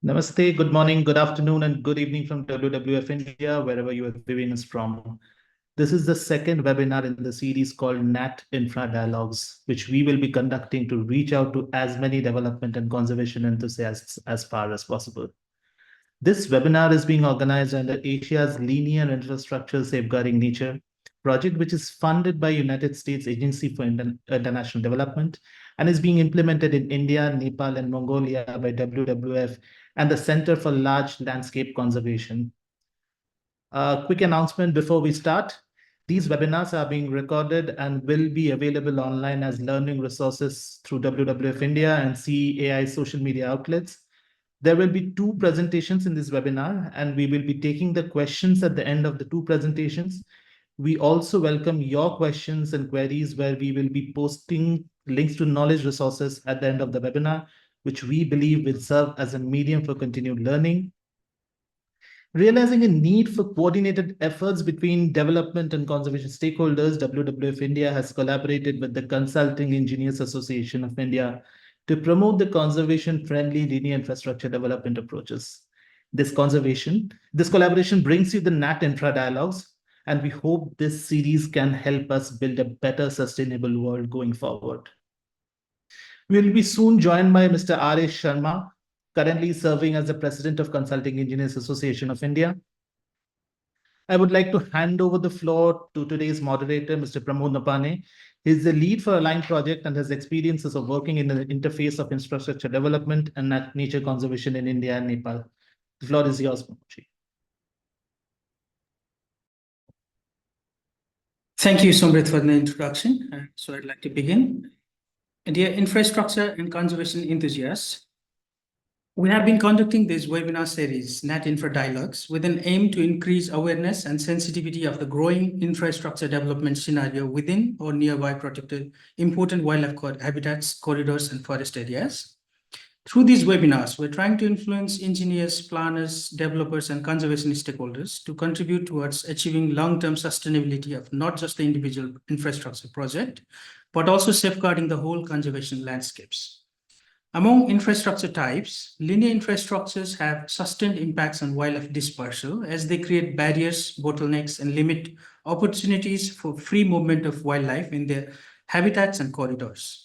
Namaste, good morning, good afternoon, and good evening from WWF India, wherever you are viewing us from. This is the second webinar in the series called NAT-INFRA Dialogues, which we will be conducting to reach out to as many development and conservation enthusiasts as far as possible. This webinar is being organized under Asia's Linear Infrastructure Safeguarding Nature project, which is funded by United States Agency for International Development and is being implemented in India, Nepal, and Mongolia by WWF and the Center for Large Landscape Conservation. A quick announcement before we start. These webinars are being recorded and will be available online as learning resources through WWF India and CEAI social media outlets. There will be two presentations in this webinar, and we will be taking the questions at the end of the two presentations. We also welcome your questions and queries, where we will be posting links to knowledge resources at the end of the webinar, which we believe will serve as a medium for continued learning. Realizing a need for coordinated efforts between development and conservation stakeholders, WWF India has collaborated with the Consulting Engineers Association of India to promote the conservation-friendly linear infrastructure development approaches. This collaboration brings you the NAT-INFRA Dialogues, and we hope this series can help us build a better sustainable world going forward. We will be soon joined by Mr. R.A. Sharma, currently serving as the President of Consulting Engineers Association of India. I would like to hand over the floor to today's moderator, Mr. Pramod Napane. He is the lead for Align project and has experiences of working in the interface of infrastructure development and nature conservation in India and Nepal. The floor is yours, Pramodji. Thank you, Somrit, for the introduction. So I'd like to begin. Dear infrastructure and conservation enthusiasts, we have been conducting this webinar series, NAT-INFRA Dialogues, with an aim to increase awareness and sensitivity of the growing infrastructure development scenario within or nearby protected important wildlife habitats, corridors, and forest areas. Through these webinars, we're trying to influence engineers, planners, developers, and conservation stakeholders to contribute towards achieving long-term sustainability of not just the individual infrastructure project, but also safeguarding the whole conservation landscapes. Among infrastructure types, linear infrastructures have sustained impacts on wildlife dispersal as they create barriers, bottlenecks, and limit opportunities for free movement of wildlife in their habitats and corridors.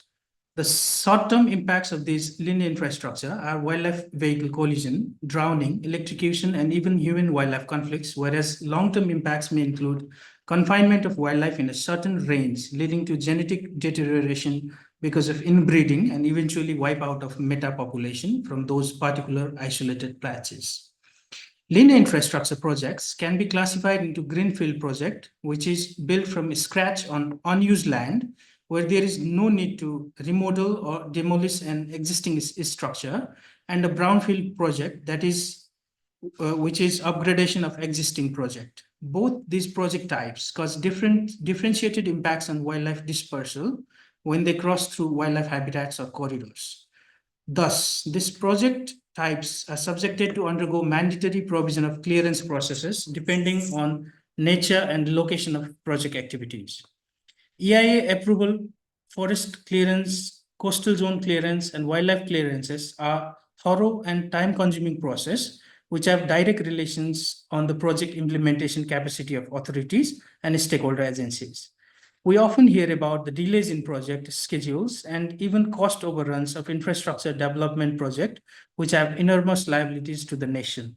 The short-term impacts of these linear infrastructure are wildlife vehicle collision, drowning, electrocution, and even human-wildlife conflicts, whereas long-term impacts may include confinement of wildlife in a certain range, leading to genetic deterioration because of inbreeding and eventually wipe out of meta-population from those particular isolated patches. Linear infrastructure projects can be classified into greenfield project, which is built from scratch on unused land, where there is no need to remodel or demolish an existing structure, and a brownfield project that is which is upgradation of existing project. Both these project types cause differentiated impacts on wildlife dispersal when they cross through wildlife habitats or corridors. Thus, these project types are subjected to undergo mandatory provision of clearance processes depending on nature and location of project activities. EIA approval, forest clearance, coastal zone clearance, and wildlife clearances are thorough and time-consuming process which have direct relations on the project implementation capacity of authorities and stakeholder agencies. We often hear about the delays in project schedules and even cost overruns of infrastructure development projects, which have enormous liabilities to the nation.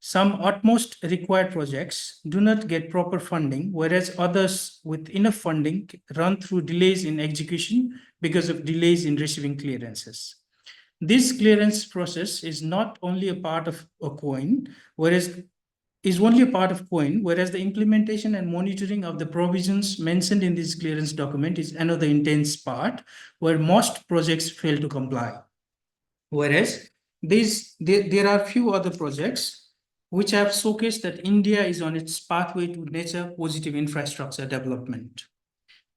Some utmost required projects do not get proper funding, whereas others with enough funding run through delays in execution because of delays in receiving clearances. This clearance process is not only a part of a coin, whereas the implementation and monitoring of the provisions mentioned in this clearance document is another intense part where most projects fail to comply. Whereas there are few other projects which have showcased that India is on its pathway to nature positive infrastructure development.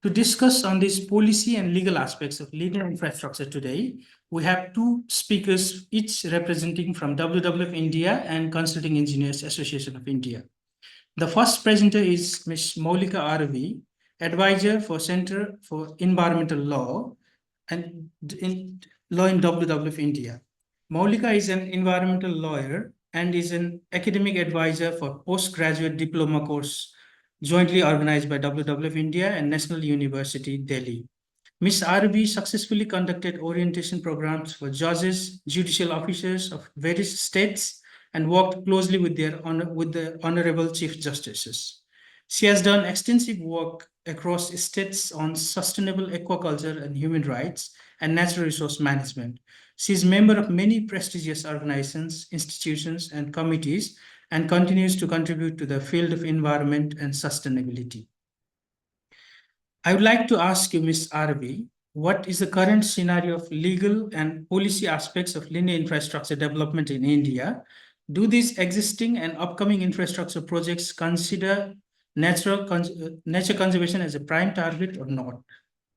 To discuss on these policy and legal aspects of linear infrastructure today, we have two speakers, each representing from WWF India and Consulting Engineers Association of India. The first presenter is Ms. Moulika Arabhi, advisor for Center for Environmental Law and in WWF India. Moulika is an environmental lawyer and is an academic advisor for postgraduate diploma course jointly organized by WWF India and National University, Delhi. Ms. Arabhi successfully conducted orientation programs for judges, judicial officers of various states, and worked closely with the Honorable Chief Justices. She has done extensive work across states on sustainable aquaculture and human rights and natural resource management. She is a member of many prestigious organizations, institutions, and committees, and continues to contribute to the field of environment and sustainability. I would like to ask you, Ms. Arabhi, what is the current scenario of legal and policy aspects of linear infrastructure development in India? Do these existing and upcoming infrastructure projects consider nature conservation as a prime target or not?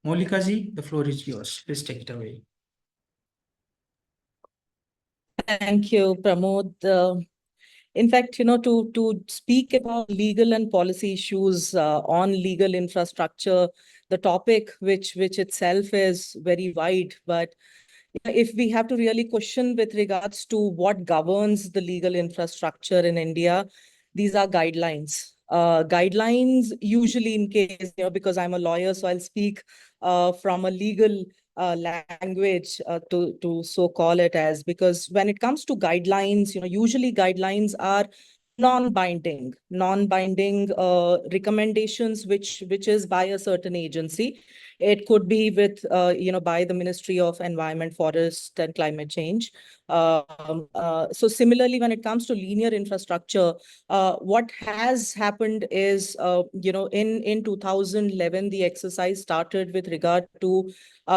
Moulika ji, the floor is yours. Please take it away. Thank you, Pramod. In fact, to speak about legal and policy issues on legal infrastructure, the topic which itself is very wide, but if we have to really question with regards to what governs the legal infrastructure in India, these are guidelines. Guidelines usually, in case, because I'm a lawyer, so I'll speak from a legal language to so call it as, because when it comes to guidelines, usually guidelines are non-binding recommendations which is by a certain agency. It could be with by the Ministry of Environment, Forest and Climate Change. So similarly, when it comes to linear infrastructure, what has happened is in 2011 the exercise started with regard to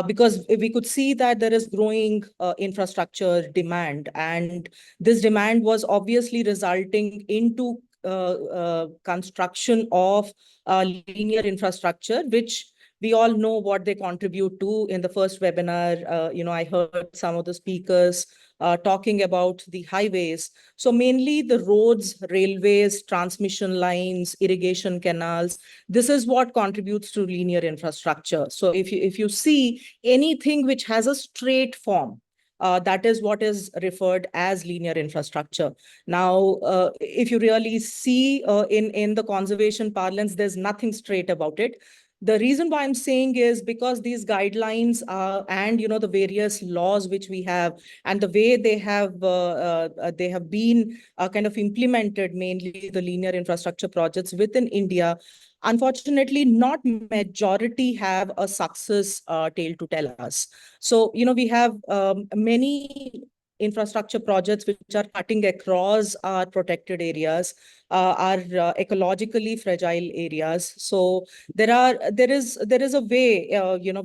because we could see that there is growing infrastructure demand, and this demand was obviously resulting into construction of linear infrastructure, which we all know what they contribute to. In the first webinar, I heard some of the speakers talking about the highways. So mainly the roads, railways, transmission lines, irrigation canals, this is what contributes to linear infrastructure. So if you see anything which has a straight form, that is what is referred as linear infrastructure. Now, if you really see in the conservation parlance, there's nothing straight about it. The reason why I'm saying is because these guidelines and the various laws which we have and the way they have been kind of implemented, mainly the linear infrastructure projects within India, unfortunately, not majority have a success tale to tell us. So, we have many infrastructure projects which are cutting across our protected areas, our ecologically fragile areas. So there is a way,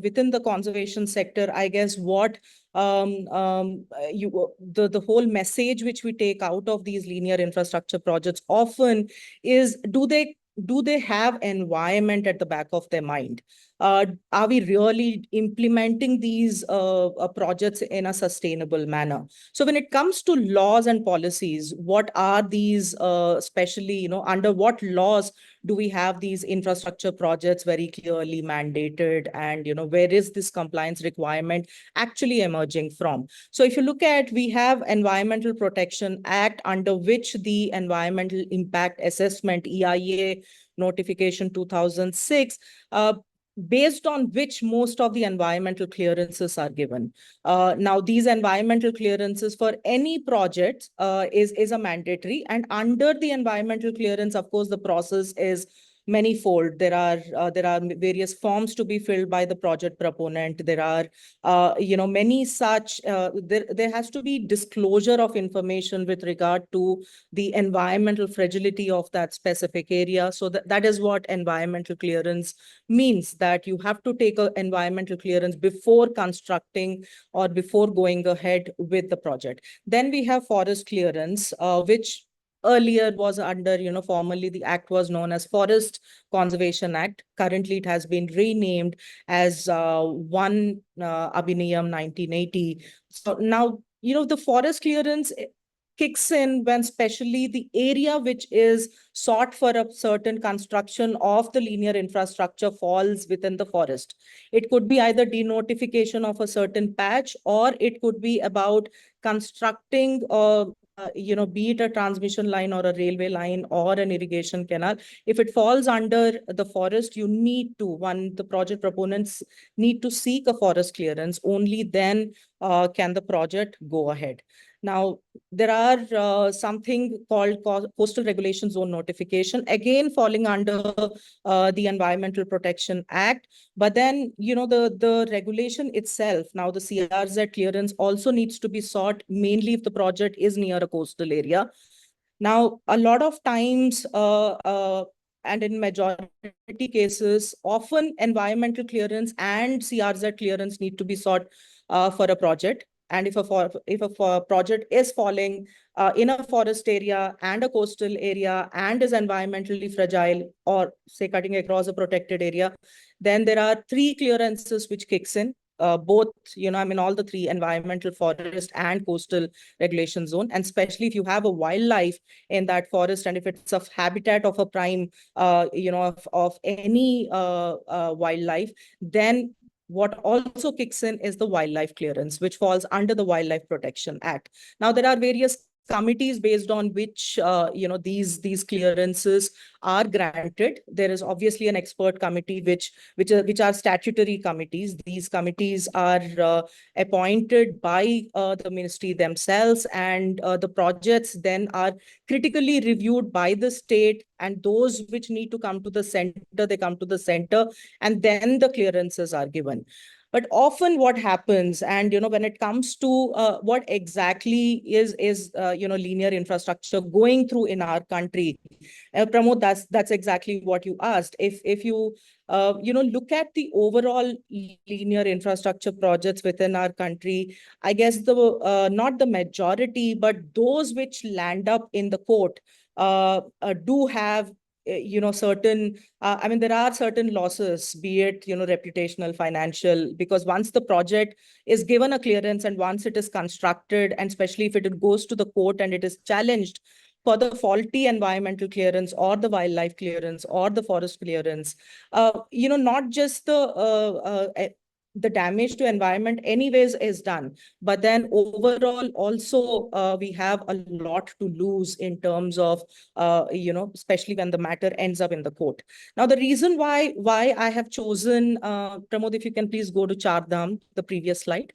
within the conservation sector, I guess what the whole message which we take out of these linear infrastructure projects often is, do they have environment at the back of their mind? Are we really implementing these projects in a sustainable manner? So when it comes to laws and policies, what are these, especially, under what laws do we have these infrastructure projects very clearly mandated? And, where is this compliance requirement actually emerging from? So if you look at, we have Environmental Protection Act, under which the Environmental Impact Assessment, EIA, notification 2006, based on which most of the environmental clearances are given. Now, these environmental clearances for any project is a mandatory. And under the environmental clearance, of course, the process is manifold. There are various forms to be filled by the project proponent. There are many such. There has to be disclosure of information with regard to the environmental fragility of that specific area. So that is what environmental clearance means, that you have to take an environmental clearance before constructing or before going ahead with the project. Then we have forest clearance, which earlier was under, formerly the act was known as Forest Conservation Act. Currently, it has been renamed as 1 Abhiniyam 1980. So now, the forest clearance kicks in when especially the area which is sought for a certain construction of the linear infrastructure falls within the forest. It could be either denotification of a certain patch, or it could be about constructing be it a transmission line or a railway line or an irrigation canal. If it falls under the forest, you need to, the project proponents need to seek a forest clearance. Only then can the project go ahead. Now, there are something called Coastal Regulation Zone Notification, again falling under the Environmental Protection Act. But then, the regulation itself, now the CRZ clearance also needs to be sought mainly if the project is near a coastal area. Now, a lot of times, and in majority cases, often environmental clearance and CRZ clearance need to be sought for a project. And if a project is falling in a forest area and a coastal area and is environmentally fragile, or say cutting across a protected area, then there are three clearances which kicks in. Both, all the three: environmental, forest, and coastal regulation zone. And especially if you have a wildlife in that forest, and if it's a habitat of a prime, of any wildlife, then what also kicks in is the wildlife clearance, which falls under the Wildlife Protection Act. Now, there are various committees based on which these clearances are granted. There is obviously an expert committee which are statutory committees. These committees are appointed by the ministry themselves, and the projects then are critically reviewed by the state, and those which need to come to the center, they come to the center, and then the clearances are given. But often what happens, and when it comes to what exactly is linear infrastructure going through in our country, Pramod, that's exactly what you asked. If you look at the overall linear infrastructure projects within our country, I guess the not the majority, but those which land up in the court do have certain, there are certain losses, be it, reputational, financial, because once the project is given a clearance and once it is constructed, and especially if it goes to the court and it is challenged for the faulty environmental clearance or the wildlife clearance or the forest clearance, not just the damage to environment anyways is done, but then overall also we have a lot to lose in terms of especially when the matter ends up in the court. Now, the reason why I have chosen, Pramod, if you can please go to Char Dham, the previous slide.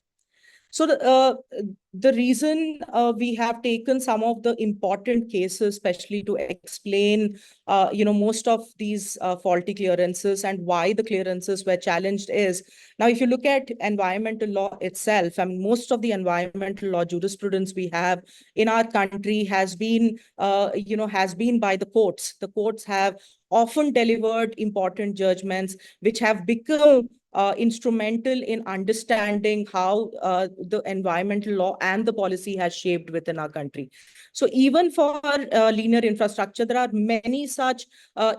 So the reason we have taken some of the important cases, especially to explain, most of these faulty clearances and why the clearances were challenged is, now, if you look at environmental law itself, most of the environmental law jurisprudence we have in our country has been by the courts. The courts have often delivered important judgments which have become instrumental in understanding how the environmental law and the policy has shaped within our country. So even for linear infrastructure, there are many such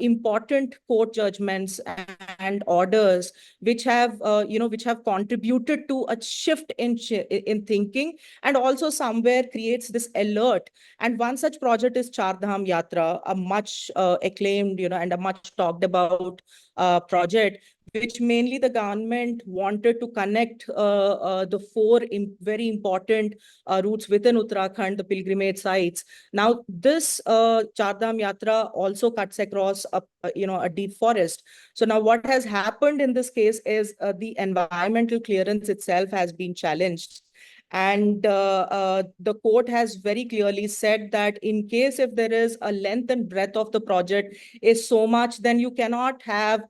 important court judgments and orders which have contributed to a shift in thinking, and also somewhere creates this alert. And one such project is Char Dham Yatra, a much acclaimed, and a much talked about project, which mainly the government wanted to connect the four very important routes within Uttarakhand, the pilgrimage sites. Now, this Char Dham Yatra also cuts across a deep forest. So now what has happened in this case is the environmental clearance itself has been challenged. And the court has very clearly said that in case if there is a length and breadth of the project is so much, then you cannot have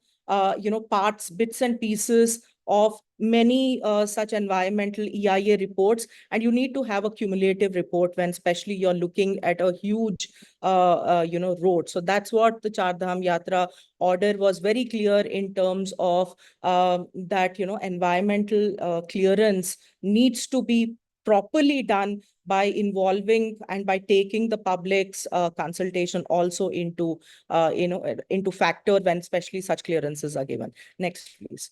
parts, bits and pieces of many such environmental EIA reports, and you need to have a cumulative report when especially you're looking at a huge road. So that's what the Char Dham Yatra order was very clear in terms of that environmental clearance needs to be properly done by involving and by taking the public's consultation also into into factor when especially such clearances are given. Next, please.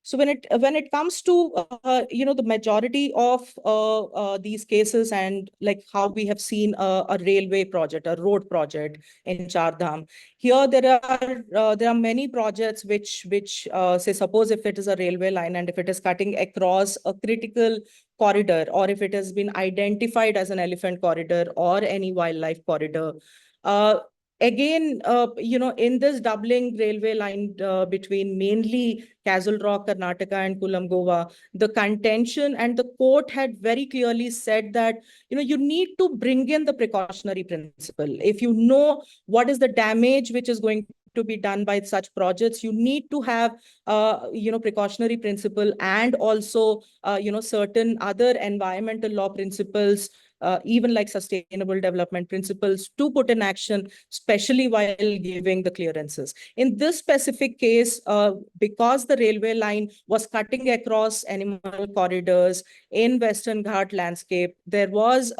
So when it comes to the majority of these cases, and like how we have seen a railway project, a road project in Char Dham, here there are many projects which say, suppose if it is a railway line and if it is cutting across a critical corridor, or if it has been identified as an elephant corridor or any wildlife corridor. Uh, Again, in this doubling railway line between mainly Castle Rock, Karnataka, and Kulam, Goa, the contention and the court had very clearly said that, you need to bring in the precautionary principle. If you know what is the damage which is going to be done by such projects, you need to have, precautionary principle, and also, certain other environmental law principles, even like sustainable development principles, to put in action, especially while giving the clearances. In this specific case, because the railway line was cutting across animal corridors in Western Ghat landscape, there was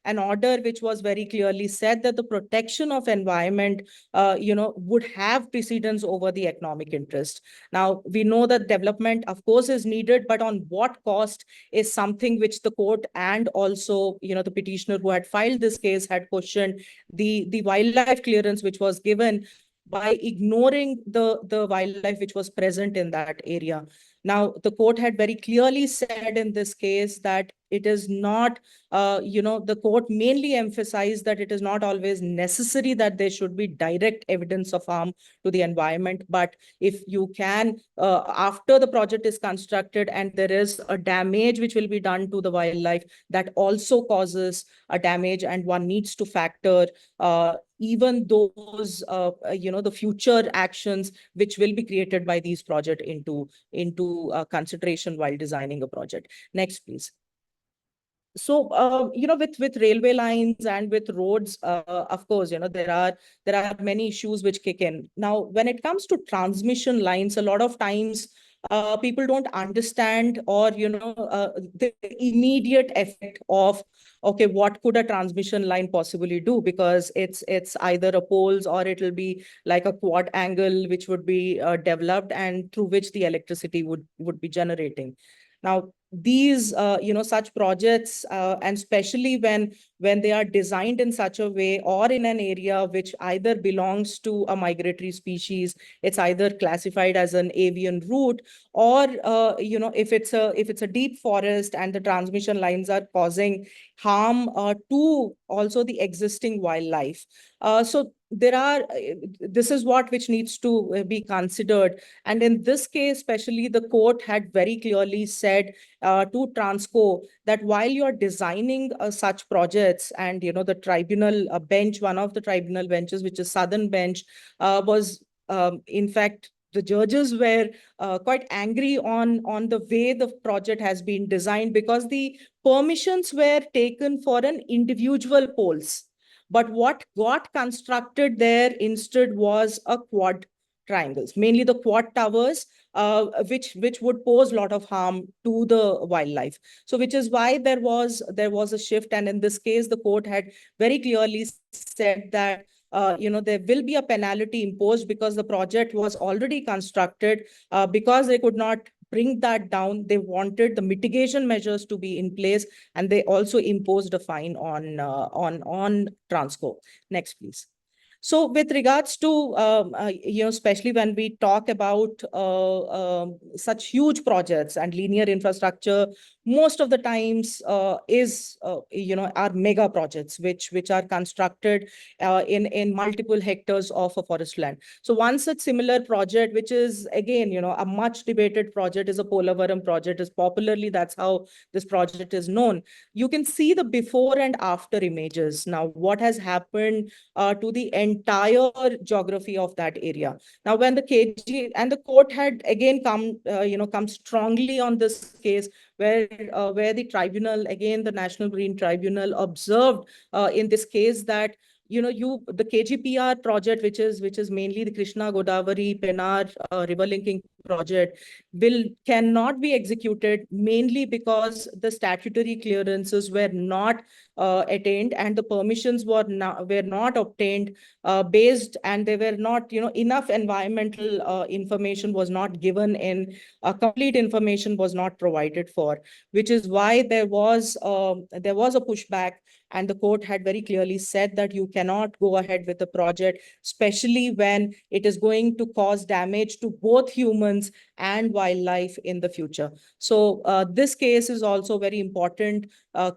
an order which was very clearly said that the protection of environment, would have precedence over the economic interest. Now, we know that development, of course, is needed, but on what cost is something which the court and also, the petitioner who had filed this case had questioned the wildlife clearance which was given by ignoring the wildlife which was present in that area. Now, the court had very clearly said in this case that it is not, the court mainly emphasized that it is not always necessary that there should be direct evidence of harm to the environment. But if you can, after the project is constructed and there is a damage which will be done to the wildlife, that also causes a damage, and one needs to factor even those, the future actions which will be created by these projects into consideration while designing a project. Next, please. So, with railway lines and with roads, of course, there are many issues which kick in. Now, when it comes to transmission lines, a lot of times people don't understand, or the immediate effect of, okay, what could a transmission line possibly do? Because it's either a poles, or it'll be like a quad angle which would be developed, and through which the electricity would be generating. Now, these such projects, and especially when they are designed in such a way, or in an area which either belongs to a migratory species, it's either classified as an avian route, or if it's a deep forest and the transmission lines are causing harm to also the existing wildlife. So this is what which needs to be considered. And in this case, especially, the court had very clearly said to Transco that while you're designing such projects, and the tribunal bench, one of the tribunal benches, which is Southern Bench, was in fact, the judges were quite angry on the way the project has been designed, because the permissions were taken for an individual poles. But what got constructed there instead was a quad triangles, mainly the quad towers, which would pose a lot of harm to the wildlife. So, which is why there was a shift, and in this case, the court had very clearly said that there will be a penalty imposed, because the project was already constructed. Because they could not bring that down, they wanted the mitigation measures to be in place, and they also imposed a fine on Transco. Next, please. So, with regards to, especially when we talk about such huge projects and linear infrastructure, most of the times are mega projects, which are constructed in multiple hectares of a forest land. So, one such similar project, which is again, a much debated project, is a Polavaram project. Is popularly, that's how this project is known. You can see the before and after images. Now, what has happened to the entire geography of that area. Now, when the KG and the court had again come strongly on this case, where the tribunal, again, the National Green Tribunal, observed in this case that the KGPR project, which is mainly the Krishna Godavari Pennar river linking project cannot be executed, mainly because the statutory clearances were not attained and the permissions were not obtained based, and they were not, enough environmental information was not given in, complete information was not provided for, which is why there was a pushback, and the court had very clearly said that you cannot go ahead with the project, especially when it is going to cause damage to both humans and wildlife in the future. So this case is also very important,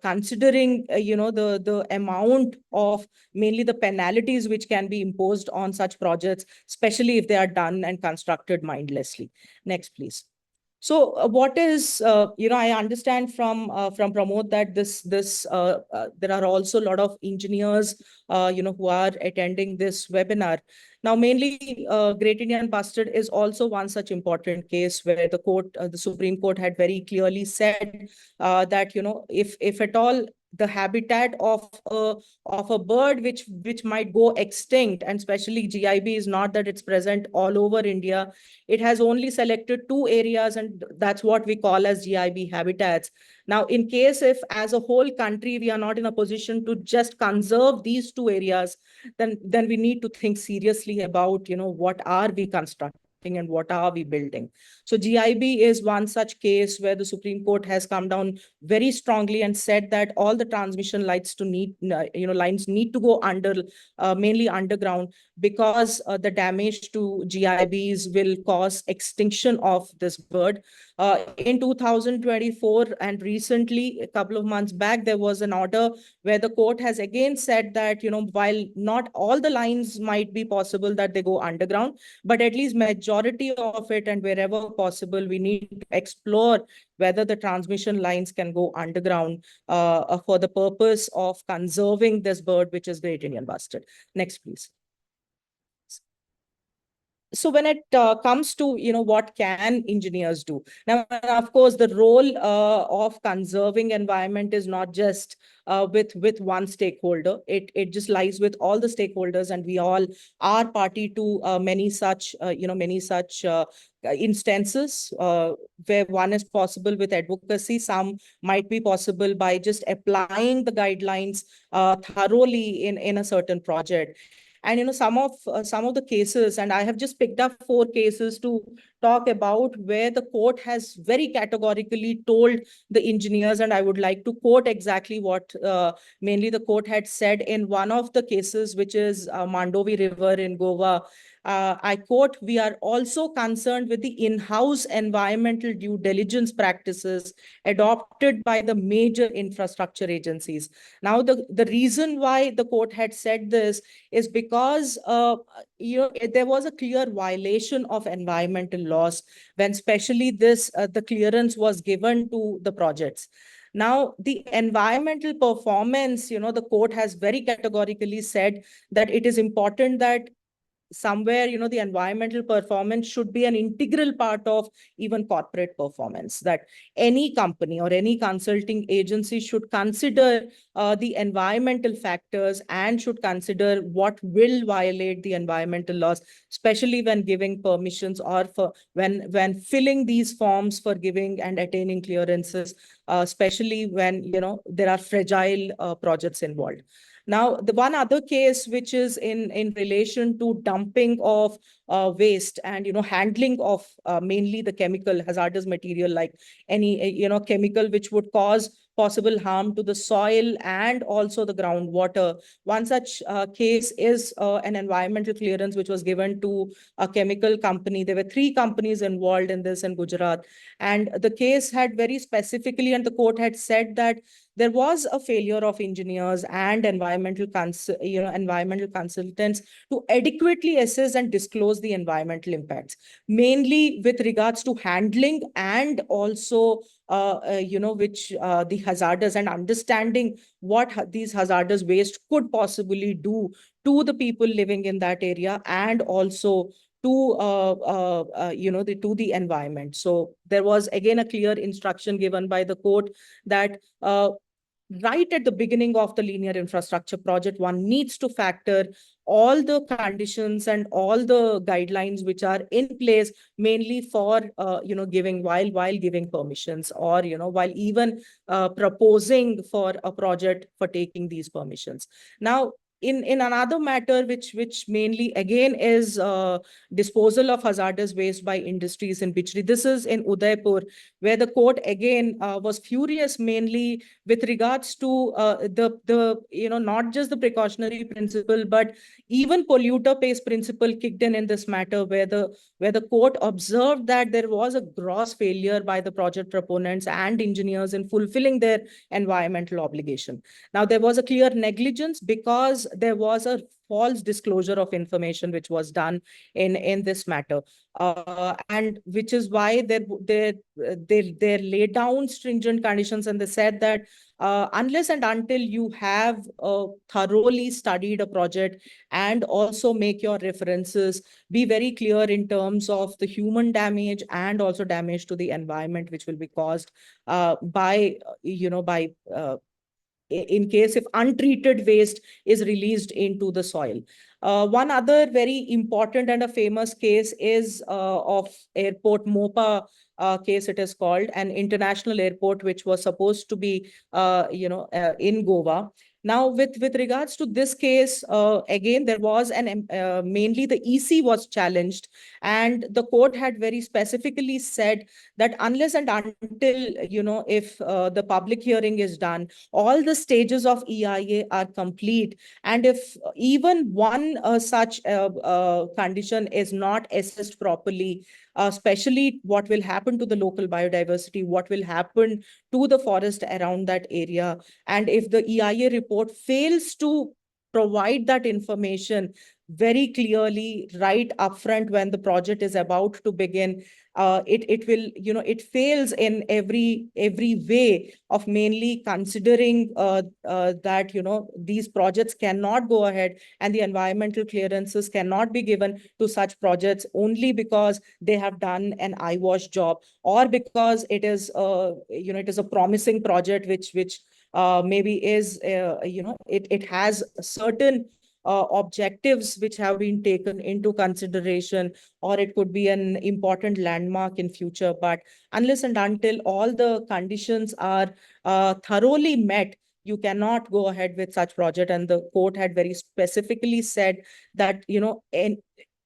considering the amount of, mainly the penalties which can be imposed on such projects, especially if they are done and constructed mindlessly. Next, please. So what is, I understand from Pramod that there are also a lot of engineers, who are attending this webinar. Now, mainly Great Indian Bustard is also one such important case where the Supreme Court had very clearly said that, if at all the habitat of a bird which might go extinct, and especially GIB is not that it's present all over India. It has only selected 2 areas, and that's what we call as GIB habitats. Now, in case if as a whole country, we are not in a position to just conserve these 2 areas, then we need to think seriously about, what are we constructing and what are we building. So GIB is one such case where the Supreme Court has come down very strongly and said that all the transmission lines need to go mainly underground, because the damage to GIBs will cause extinction of this bird. In 2024 and recently, a couple of months back, there was an order where the court has again said that, while not all the lines might be possible that they go underground, but at least majority of it, and wherever possible, we need to explore whether the transmission lines can go underground for the purpose of conserving this bird, which is Great Indian Bustard. Next, please. So when it comes to, what can engineers do? Now, of course, the role of conserving environment is not just with one stakeholder. It just lies with all the stakeholders, and we all are party to many such instances where one is possible with advocacy. Some might be possible by just applying the guidelines thoroughly in a certain project. And some of the cases, and I have just picked up 4 cases to talk about, where the court has very categorically told the engineers, and I would like to quote exactly what mainly the court had said in one of the cases, which is Mandovi River in Goa. I quote, "We are also concerned with the in-house environmental due diligence practices adopted by the major infrastructure agencies." Now, the reason why the court had said this is because there was a clear violation of environmental laws when especially the clearance was given to the projects. Now, the environmental performance, the court has very categorically said that it is important that somewhere, the environmental performance should be an integral part of even corporate performance, that any company or any consulting agency should consider the environmental factors and should consider what will violate the environmental laws, especially when giving permissions or for when filling these forms for giving and attaining clearances, especially when, there are fragile projects involved. Now, the one other case, which is in relation to dumping of waste and, handling of mainly the chemical hazardous material, like any, chemical which would cause possible harm to the soil and also the groundwater. One such case is an environmental clearance which was given to a chemical company. There were 3 companies involved in this in Gujarat. And the case had very specifically, and the court had said that there was a failure of engineers and environmental consultants to adequately assess and disclose the environmental impacts, mainly with regards to handling and also the hazardous, and understanding what these hazardous waste could possibly do to the people living in that area, and also to to the environment. So there was again a clear instruction given by the court that right at the beginning of the linear infrastructure project, one needs to factor all the conditions and all the guidelines which are in place, mainly for giving while giving permissions, or while even proposing for a project for taking these permissions. Now, in another matter, which mainly again is disposal of hazardous waste by industries in Bichri. This is in Udaipur, where the court again was furious, mainly with regards to the not just the precautionary principle, but even polluter pays principle kicked in this matter, where the court observed that there was a gross failure by the project proponents and engineers in fulfilling their environmental obligation. Now, there was a clear negligence because there was a false disclosure of information which was done in this matter, and which is why they laid down stringent conditions, and they said that unless and until you have thoroughly studied a project and also make your references, be very clear in terms of the human damage and also damage to the environment which will be caused by in case if untreated waste is released into the soil. One other very important and a famous case is of airport MOPA case, it is called, an international airport which was supposed to be in Goa. Now, with regards to this case, again, there was mainly the EC was challenged, and the court had very specifically said that unless and until, if the public hearing is done, all the stages of EIA are complete, and if even one such condition is not assessed properly, especially what will happen to the local biodiversity, what will happen to the forest around that area, and if the EIA report fails to provide that information very clearly right upfront when the project is about to begin, it will, it fails in every way of mainly considering that, these projects cannot go ahead, and the environmental clearances cannot be given to such projects only because they have done an eyewash job, or because it is it is a promising project which maybe is it has certain objectives which have been taken into consideration, or it could be an important landmark in future. But unless and until all the conditions are thoroughly met, you cannot go ahead with such project. And the court had very specifically said that,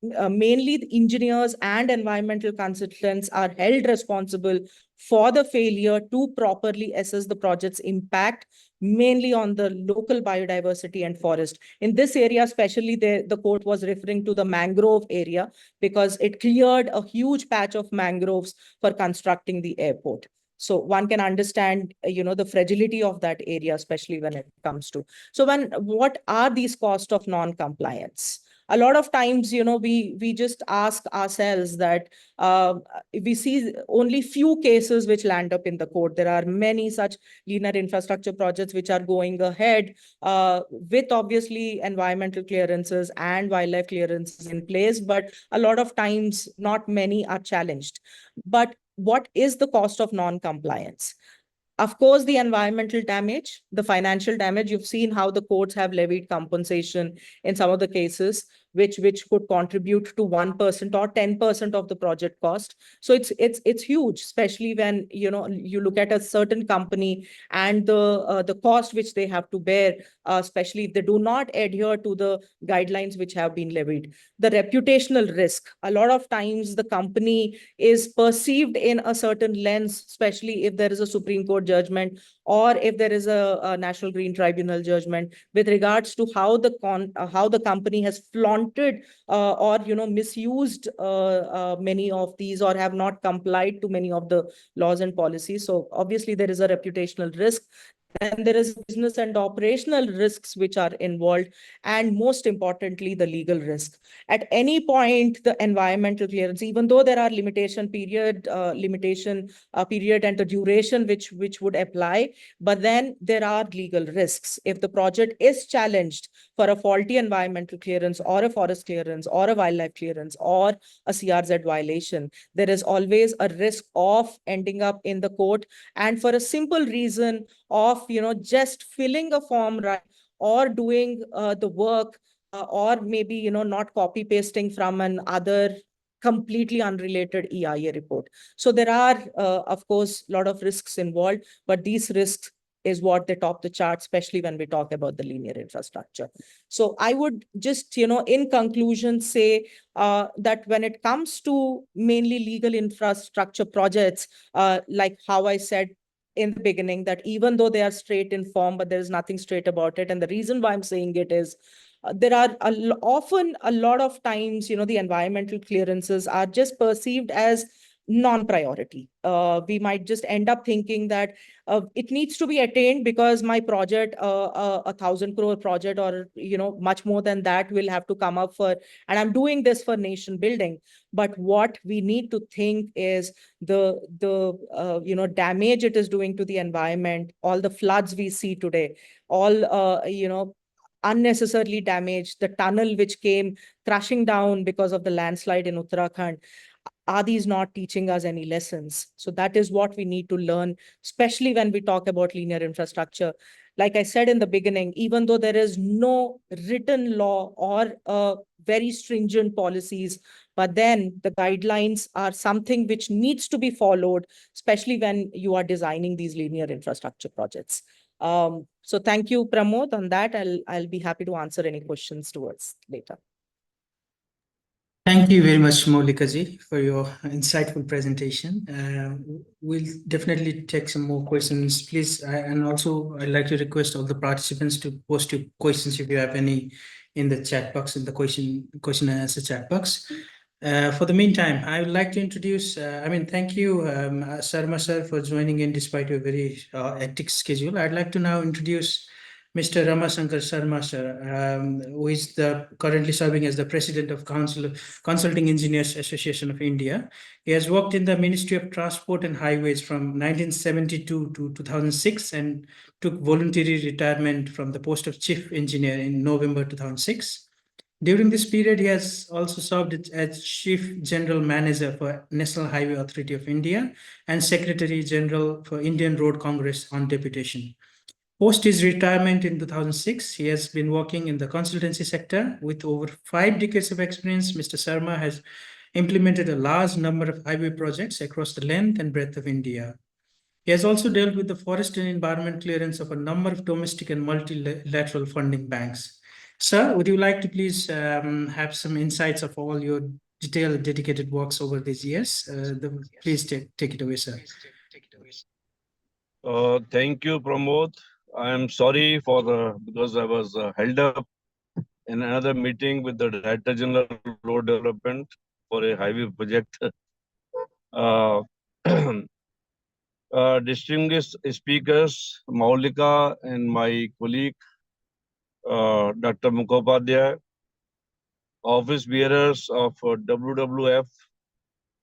mainly the engineers and environmental consultants are held responsible for the failure to properly assess the project's impact, mainly on the local biodiversity and forest. In this area, especially, the court was referring to the mangrove area, because it cleared a huge patch of mangroves for constructing the airport. So one can understand, the fragility of that area, especially when it comes to. So what are these costs of non-compliance? A lot of times, we just ask ourselves that we see only few cases which land up in the court. There are many such linear infrastructure projects which are going ahead with obviously environmental clearances and wildlife clearances in place, but a lot of times not many are challenged. But what is the cost of non-compliance? Of course, the environmental damage, the financial damage. You've seen how the courts have levied compensation in some of the cases, which could contribute to 1% or 10% of the project cost. So it's huge, especially when you look at a certain company and the cost which they have to bear, especially if they do not adhere to the guidelines which have been levied. The reputational risk. A lot of times the company is perceived in a certain lens, especially if there is a Supreme Court judgment, or if there is a National Green Tribunal judgment with regards to how the company has flaunted or misused many of these, or have not complied to many of the laws and policies. So obviously there is a reputational risk. Then there is business and operational risks which are involved, and most importantly, the legal risk. At any point, the environmental clearance, even though there are limitation period and the duration which would apply, but then there are legal risks. If the project is challenged for a faulty environmental clearance, or a forest clearance, or a wildlife clearance, or a CRZ violation, there is always a risk of ending up in the court, and for a simple reason of, just filling a form, right, or doing the work, or maybe, not copy pasting from an other completely unrelated EIA report. So there are, of course, a lot of risks involved, but these risks is what they top the chart, especially when we talk about the linear infrastructure. So I would just, in conclusion, say that when it comes to mainly legal infrastructure projects, like how I said in the beginning, that even though they are straight in form, but there is nothing straight about it. And the reason why I'm saying it is there are often a lot of times, the environmental clearances are just perceived as non-priority. We might just end up thinking that it needs to be attained because my project, 1,000 crore project, or much more than that, will have to come up for, and I'm doing this for nation building. But what we need to think is the damage it is doing to the environment, all the floods we see today, all unnecessarily damaged, the tunnel which came crashing down because of the landslide in Uttarakhand. Are these not teaching us any lessons? So that is what we need to learn, especially when we talk about linear infrastructure. Like I said in the beginning, even though there is no written law or very stringent policies, but then the guidelines are something which needs to be followed, especially when you are designing these linear infrastructure projects. So thank you, Pramod, on that. I'll be happy to answer any questions towards later. Thank you very much, Moulika ji, for your insightful presentation. We'll definitely take some more questions, please. And also, I'd like to request all the participants to post your questions if you have any in the chat box, in the question and answer chat box. For the meantime, I would like to introduce, thank you, Sharma sir, for joining in despite your very hectic schedule. I'd like to now introduce Mr. Ramashankar Sharma sir, who is currently serving as the President of Consulting Engineers Association of India. He has worked in the Ministry of Transport and Highways from 1972 to 2006 and took voluntary retirement from the post of Chief Engineer in November 2006. During this period, he has also served as Chief General Manager for National Highway Authority of India and Secretary General for Indian Road Congress on deputation. Post his retirement in 2006, he has been working in the consultancy sector. With over 5 decades of experience, Mr. Sharma has implemented a large number of highway projects across the length and breadth of India. He has also dealt with the forest and environment clearance of a number of domestic and multilateral funding banks. Sir, would you like to please have some insights of all your detailed, dedicated works over these years? Please take it away, sir. Thank you, Pramod. I am sorry because I was held up in another meeting with the Director General Road Development for a highway project. Distinguished speakers, Moulika and my colleague, Dr. Mukhopadhyay, office bearers of WWF,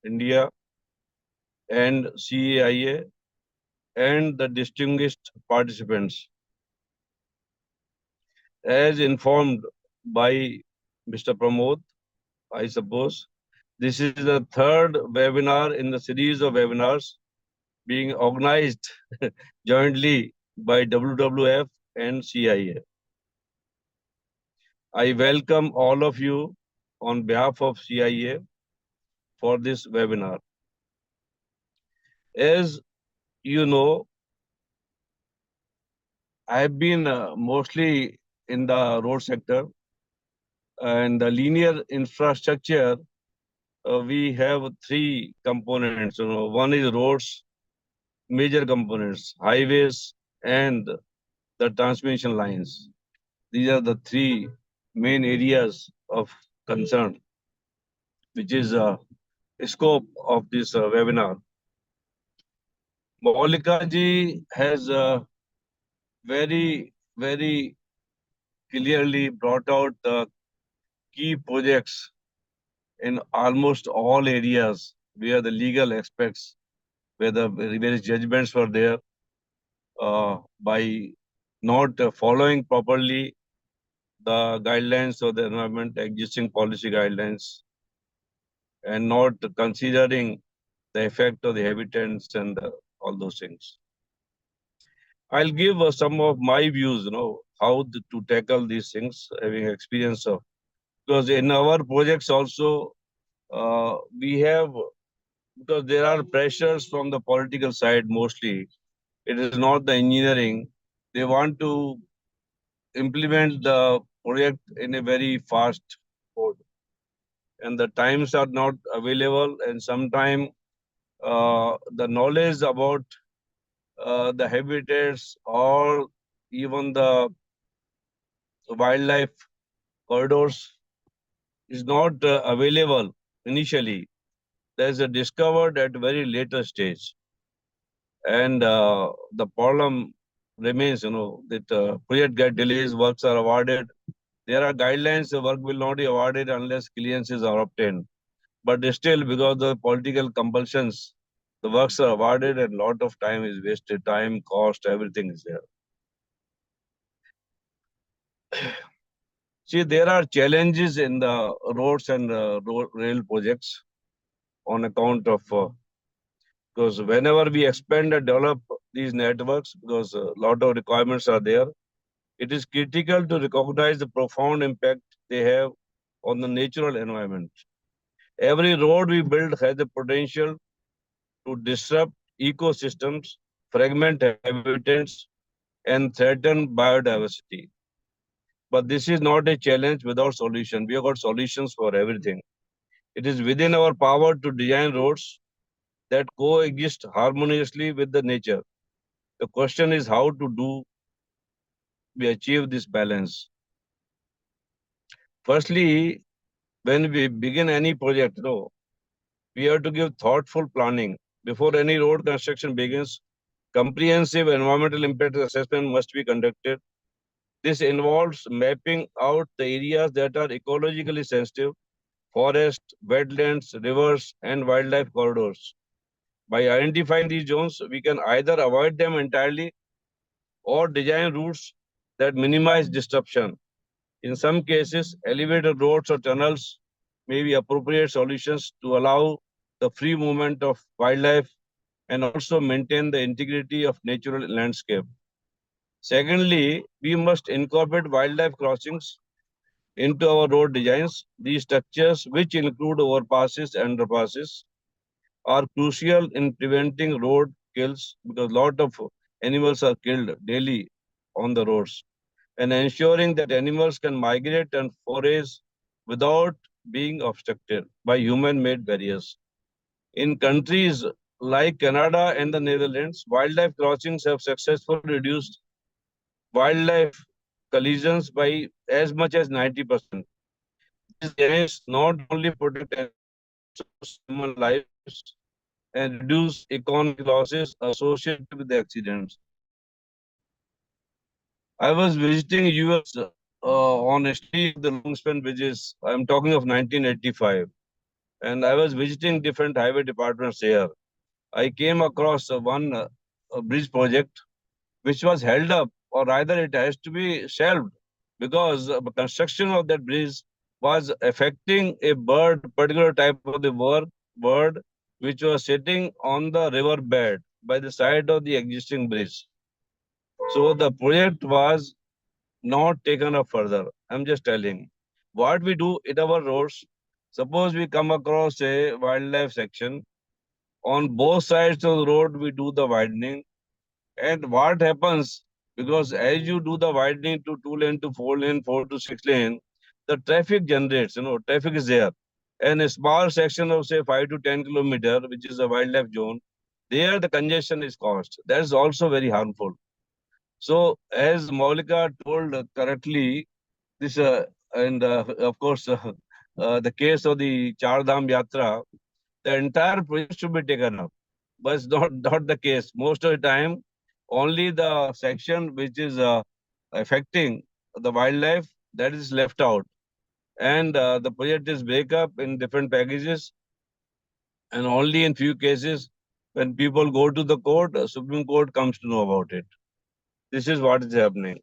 India and CEAI, and the distinguished participants. As informed by Mr. Pramod, I suppose, this is the third webinar in the series of webinars being organized jointly by WWF and CEAI. I welcome all of you on behalf of CEAI for this webinar. As you know, I have been mostly in the road sector, and the linear infrastructure, we have 3 components. One is roads, major components, highways, and the transmission lines. These are the 3 main areas of concern, which is scope of this webinar. Moulika ji has very, very clearly brought out the key projects in almost all areas where the legal aspects, where the various judgments were there, by not following properly the guidelines of the environment, existing policy guidelines, and not considering the effect of the habitants and all those things. I'll give some of my views, how to tackle these things, having experience of, because in our projects also, we have, because there are pressures from the political side mostly. It is not the engineering. They want to implement the project in a very fast mode, and the times are not available, and sometimes the knowledge about the habitats or even the wildlife corridors is not available initially. There's a discovered at very later stage, and the problem remains. That project get delays, works are awarded. There are guidelines. The work will not be awarded unless clearances are obtained. But still, because of the political compulsions, the works are awarded, and lot of time is wasted. Time, cost, everything is there. See, there are challenges in the roads and rail projects on account of, because whenever we expand and develop these networks, because a lot of requirements are there, it is critical to recognize the profound impact they have on the natural environment. Every road we build has the potential to disrupt ecosystems, fragment habitats, and threaten biodiversity. But this is not a challenge without solution. We have got solutions for everything. It is within our power to design roads that coexist harmoniously with the nature. The question is how to do we achieve this balance. Firstly, when we begin any project, we have to give thoughtful planning. Before any road construction begins, comprehensive environmental impact assessment must be conducted. This involves mapping out the areas that are ecologically sensitive, forests, wetlands, rivers, and wildlife corridors. By identifying these zones, we can either avoid them entirely or design routes that minimize disruption. In some cases, elevated roads or tunnels may be appropriate solutions to allow the free movement of wildlife and also maintain the integrity of natural landscape. Secondly, we must incorporate wildlife crossings into our road designs. These structures, which include overpasses and underpasses, are crucial in preventing road kills because a lot of animals are killed daily on the roads, and ensuring that animals can migrate and forage without being obstructed by human-made barriers. In countries like Canada and the Netherlands, wildlife crossings have successfully reduced wildlife collisions by as much as 90%. These designs not only protect animals but also save human lives and reduce economic losses associated with the accidents. I was visiting US on a study of the long span bridges. I'm talking of 1985, and I was visiting different highway departments here. I came across one bridge project which was held up, or rather, it has to be shelved because the construction of that bridge was affecting a bird, particular type of the bird, which was sitting on the river bed by the side of the existing bridge. So the project was not taken up further. I'm just telling. What we do in our roads, suppose we come across a wildlife section, on both sides of the road, we do the widening. And what happens, because as you do the widening to 2 lane to 4 lane, 4 to 6 lane, the traffic generates, traffic is there. And a small section of say 5 to 10 kilometer, which is a wildlife zone, there the congestion is caused. That is also very harmful. So as Moulika told correctly, this and of course the case of the Char Dham Yatra, the entire project should be taken up. But it's not the case. Most of the time, only the section which is affecting the wildlife that is left out. And the project is break up in different packages. And only in few cases, when people go to the court, Supreme Court comes to know about it. This is what is happening.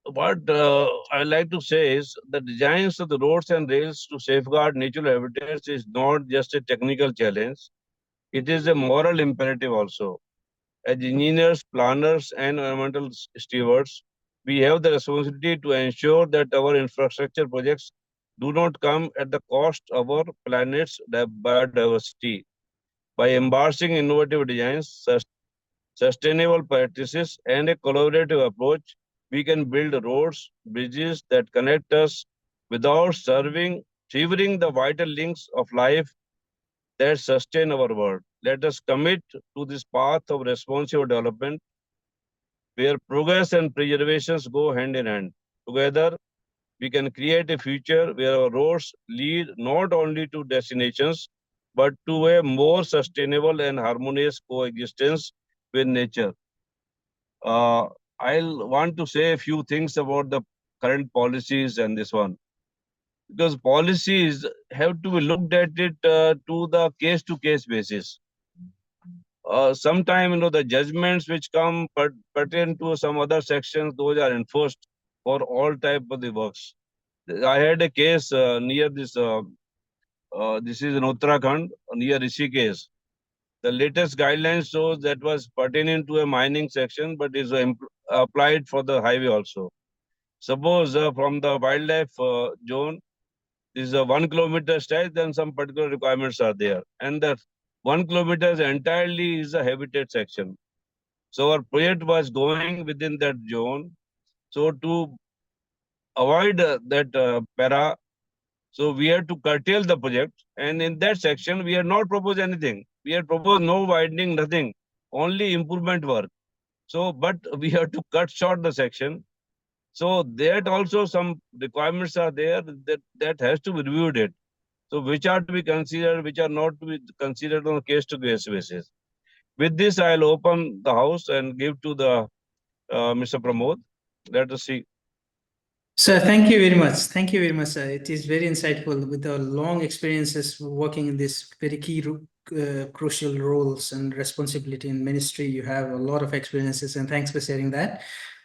What I like to say is the designs of the roads and rails to safeguard natural habitats is not just a technical challenge. it is a moral imperative also. As engineers, planners, and environmental stewards, we have the responsibility to ensure that our infrastructure projects do not come at the cost of our planet's biodiversity. By embracing innovative designs, sustainable practices, and a collaborative approach, we can build roads, bridges that connect us without severing the vital links of life that sustain our world. Let us commit to this path of responsible development where progress and preservation go hand in hand. Together, we can create a future where our roads lead not only to destinations but to a more sustainable and harmonious coexistence with nature. Uh, I'll want to say a few things about the current policies and this one because policies have to be looked at it to the case to case basis. Sometime the judgments which come pertain to some other sections, those are enforced for all type of the works. I had a case near this. This is in Uttarakhand, near Rishikesh. The latest guidelines shows that was pertaining to a mining section, but is applied for the highway also. Suppose from the wildlife zone, this is a 1 kilometer stretch, then some particular requirements are there, and the 1 kilometer entirely is a habitat section. So our project was going within that zone. So to avoid that para, so we had to curtail the project. And in that section, we had not proposed anything. We had proposed no widening, nothing, only improvement work. So, but we have to cut short the section. So that also some requirements are there that has to be reviewed it. So which are to be considered, which are not to be considered on a case to case basis. With this, I'll open the house and give to the Mr. Pramod. Let us see. Sir, thank you very much. Thank you very much, sir. It is very insightful with the long experiences working in this very key crucial roles and responsibility in ministry. You have a lot of experiences, and thanks for sharing that.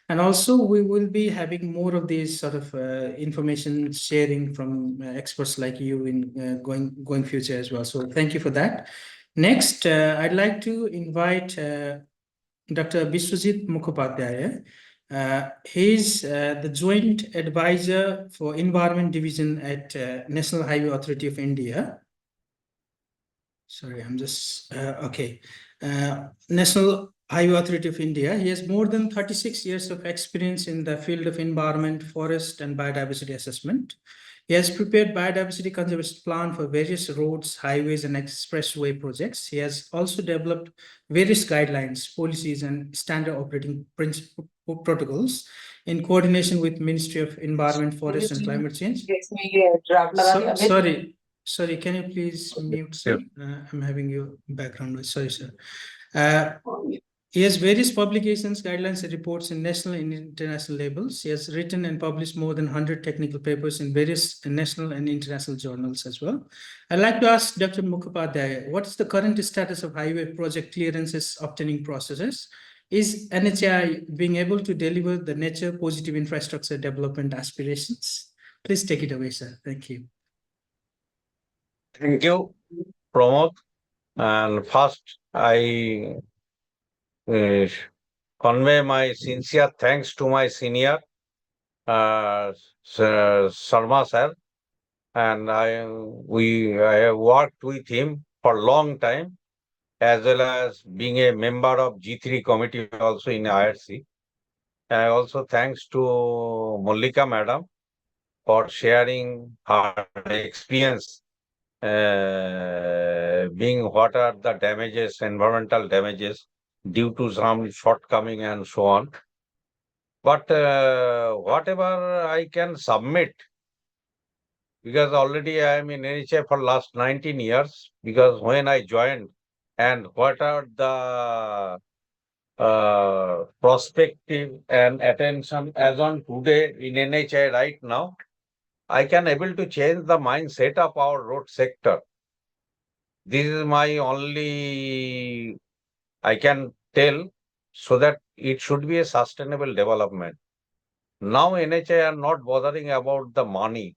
And also, we will be having more of these sort of information sharing from experts like you in going future as well. So thank you for that. Next, I'd like to invite Dr. Biswajit Mukhopadhyay. He's the Joint Advisor for Environment Division at National Highway Authority of India. Sorry, I'm just, okay. National Highway Authority of India. He has more than 36 years of experience in the field of environment, forest, and biodiversity assessment. He has prepared biodiversity conservation plan for various roads, highways, and expressway projects. He has also developed various guidelines, policies, and standard operating protocols in coordination with Ministry of Environment, Forest, and Climate Change. Sorry, can you please mute, sir? I'm having your background noise. Sorry, sir. He has various publications, guidelines, and reports in national and international labels. He has written and published more than 100 technical papers in various national and international journals as well. I'd like to ask Dr. Mukhopadhyay, what is the current status of highway project clearances obtaining processes? Is NHAI being able to deliver the nature positive infrastructure development aspirations? Please take it away, sir. Thank you. Thank you, Pramod. And first, I convey my sincere thanks to my senior, Sharma sir. And I have worked with him for a long time, as well as being a member of G3 committee also in IRC. I also thanks to Moulika madam for sharing her experience being what are the damages, environmental damages due to some shortcoming and so on. But whatever I can submit, because already I am in NHAI for last 19 years, because when I joined and what are the perspective and attention as on today in NHAI right now, I can able to change the mindset of our road sector. This is my only, I can tell, so that it should be a sustainable development. Now NHAI are not bothering about the money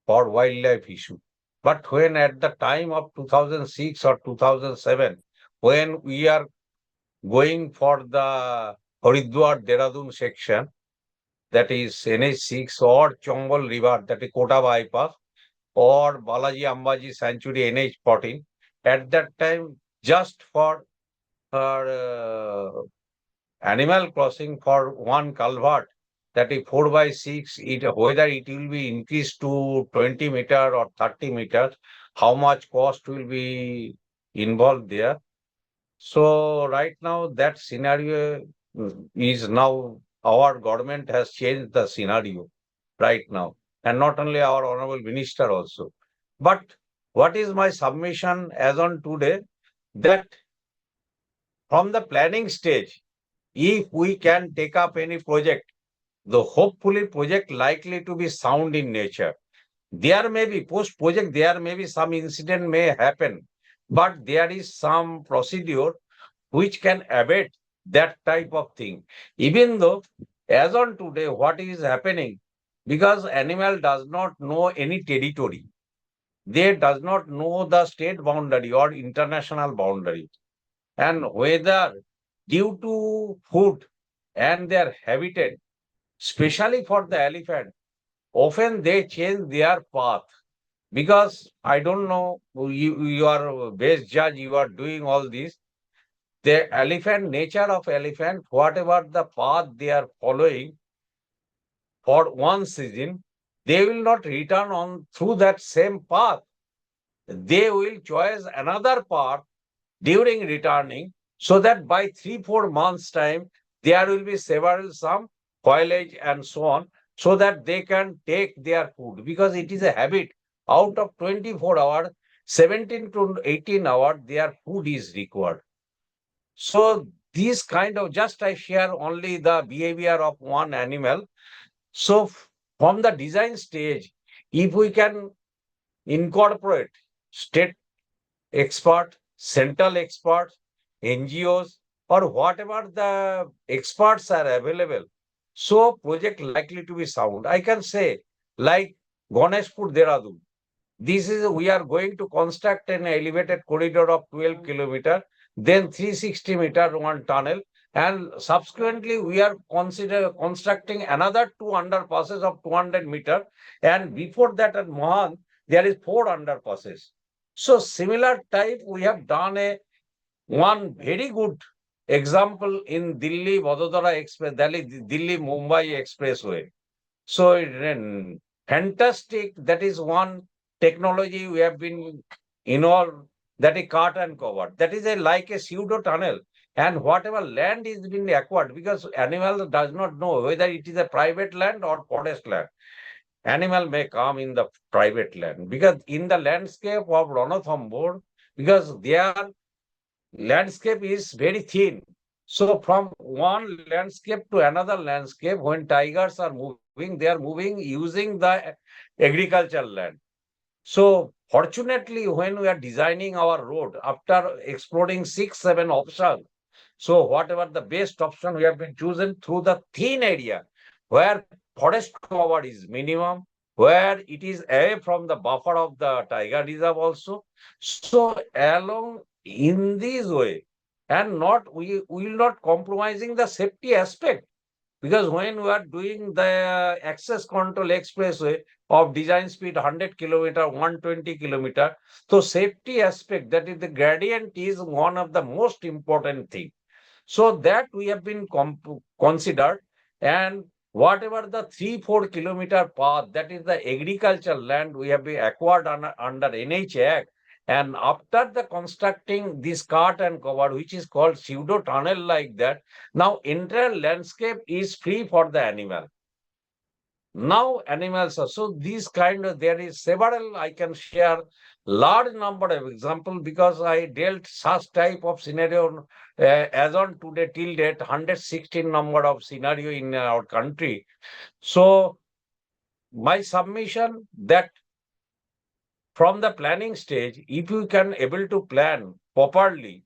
for wildlife issue. But when at the time of 2006 or 2007, when we are going for the Haridwar Dehradun section, that is NH6 or Chambal River, that is Kota bypass, or Balaji Ambaji Sanctuary NH14, at that time, just for animal crossing for one culvert, that is 4/6, whether it will be increased to 20 meter or 30 meters, how much cost will be involved there. So right now that scenario is now, our government has changed the scenario right now, and not only our honorable minister also. But what is my submission as on today, that from the planning stage, if we can take up any project, the hopefully project likely to be sound in nature. There may be post project, there may be some incident may happen, but there is some procedure which can abate that type of thing. Even though as on today, what is happening, because animal does not know any territory, they does not know the state boundary or international boundary, and whether due to food and their habitat, especially for the elephant, often they change their path. Because I don't know, you are best judge, you are doing all this. The elephant, nature of elephant, whatever the path they are following for one season, they will not return on through that same path. They will choose another path during returning, so that by 3-4 months time, there will be several some foliage and so on, so that they can take their food, because it is a habit. Out of 24 hours, 17 to 18 hours, their food is required. So these kind of, just I share only the behavior of one animal. So from the design stage, if we can incorporate state expert, central experts, NGOs, or whatever the experts are available, so project likely to be sound. I can say, like Ganeshpur Dehradun, this is, we are going to construct an elevated corridor of 12 kilometer, then 360 meter one tunnel, and subsequently we are constructing another 2 underpasses of 200 meter, and before that at Mohan, there is 4 underpasses. So similar type, we have done a one very good example in Delhi Vadodara Express, Delhi Mumbai Expressway. So fantastic, that is one technology we have been involved, that is cut and covered. That is like a pseudo tunnel. And whatever land is being acquired, because animal does not know whether it is a private land or forest land. Animal may come in the private land, because in the landscape of Ranathambore, because their landscape is very thin. So from one landscape to another landscape, when tigers are moving, they are moving using the agricultural land. So fortunately, when we are designing our road, after exploring 6-7 options, so whatever the best option we have been chosen through the thin area, where forest cover is minimum, where it is away from the buffer of the tiger reserve also. So along in this way, and not, we will not compromising the safety aspect, because when we are doing the access control expressway of design speed 100 kilometer, 120 kilometer, so safety aspect, that is the gradient, is one of the most important thing. So that we have been considered, and whatever the 3-4 kilometer path, that is the agricultural land, we have been acquired under NHAI. And after the constructing this cut and cover, which is called pseudo tunnel like that, now entire landscape is free for the animal. Now animals are, so these kind of, there is several, I can share large number of example, because I dealt such type of scenario as on today till date, 116 number of scenario in our country. So my submission, that from the planning stage, if you can able to plan properly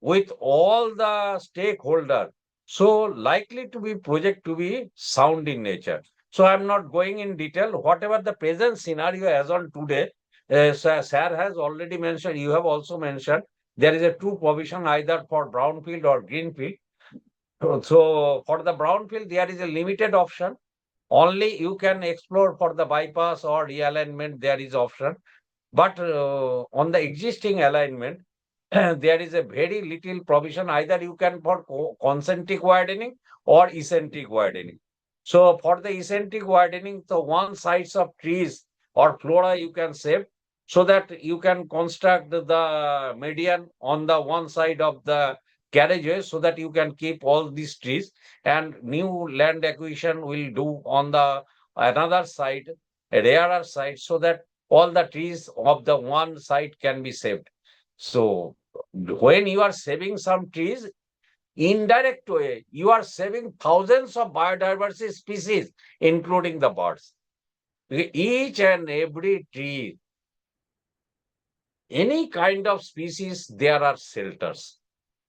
with all the stakeholder, so likely to be project to be sound in nature. So I'm not going in detail. Whatever the present scenario as on today, Sir has already mentioned, you have also mentioned, there is a two provision either for brownfield or greenfield. So for the brownfield, there is a limited option. Only you can explore for the bypass or realignment, there is option. But on the existing alignment, there is a very little provision. Either you can for concentric widening or eccentric widening. So for the eccentric widening, the one sides of trees or flora you can save, so that you can construct the median on the one side of the carriageway, so that you can keep all these trees, and new land acquisition will do on the another side, a rarer side, so that all the trees of the one side can be saved. So when you are saving some trees, indirect way, you are saving thousands of biodiversity species, including the birds. Each and every tree, any kind of species, there are shelters.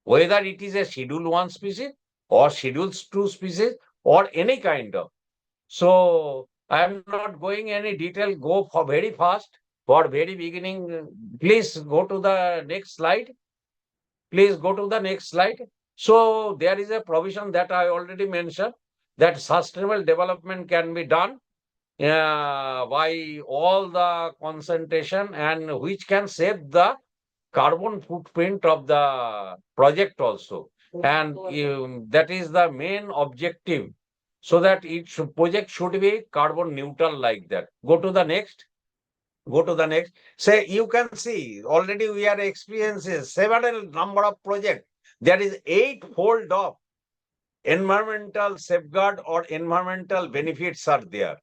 Whether it is a Schedule 1 species or Schedule 2 species or any kind of. So I am not going any detail, go for very fast. For very beginning, please go to the next slide. Please go to the next slide. So there is a provision that I already mentioned, that sustainable development can be done by all the concentration, and which can save the carbon footprint of the project also. And that is the main objective, so that each project should be carbon neutral like that. Go to the next. Go to the next. Say, you can see already we are experiencing several number of projects. There is 8-fold of environmental safeguard or environmental benefits are there.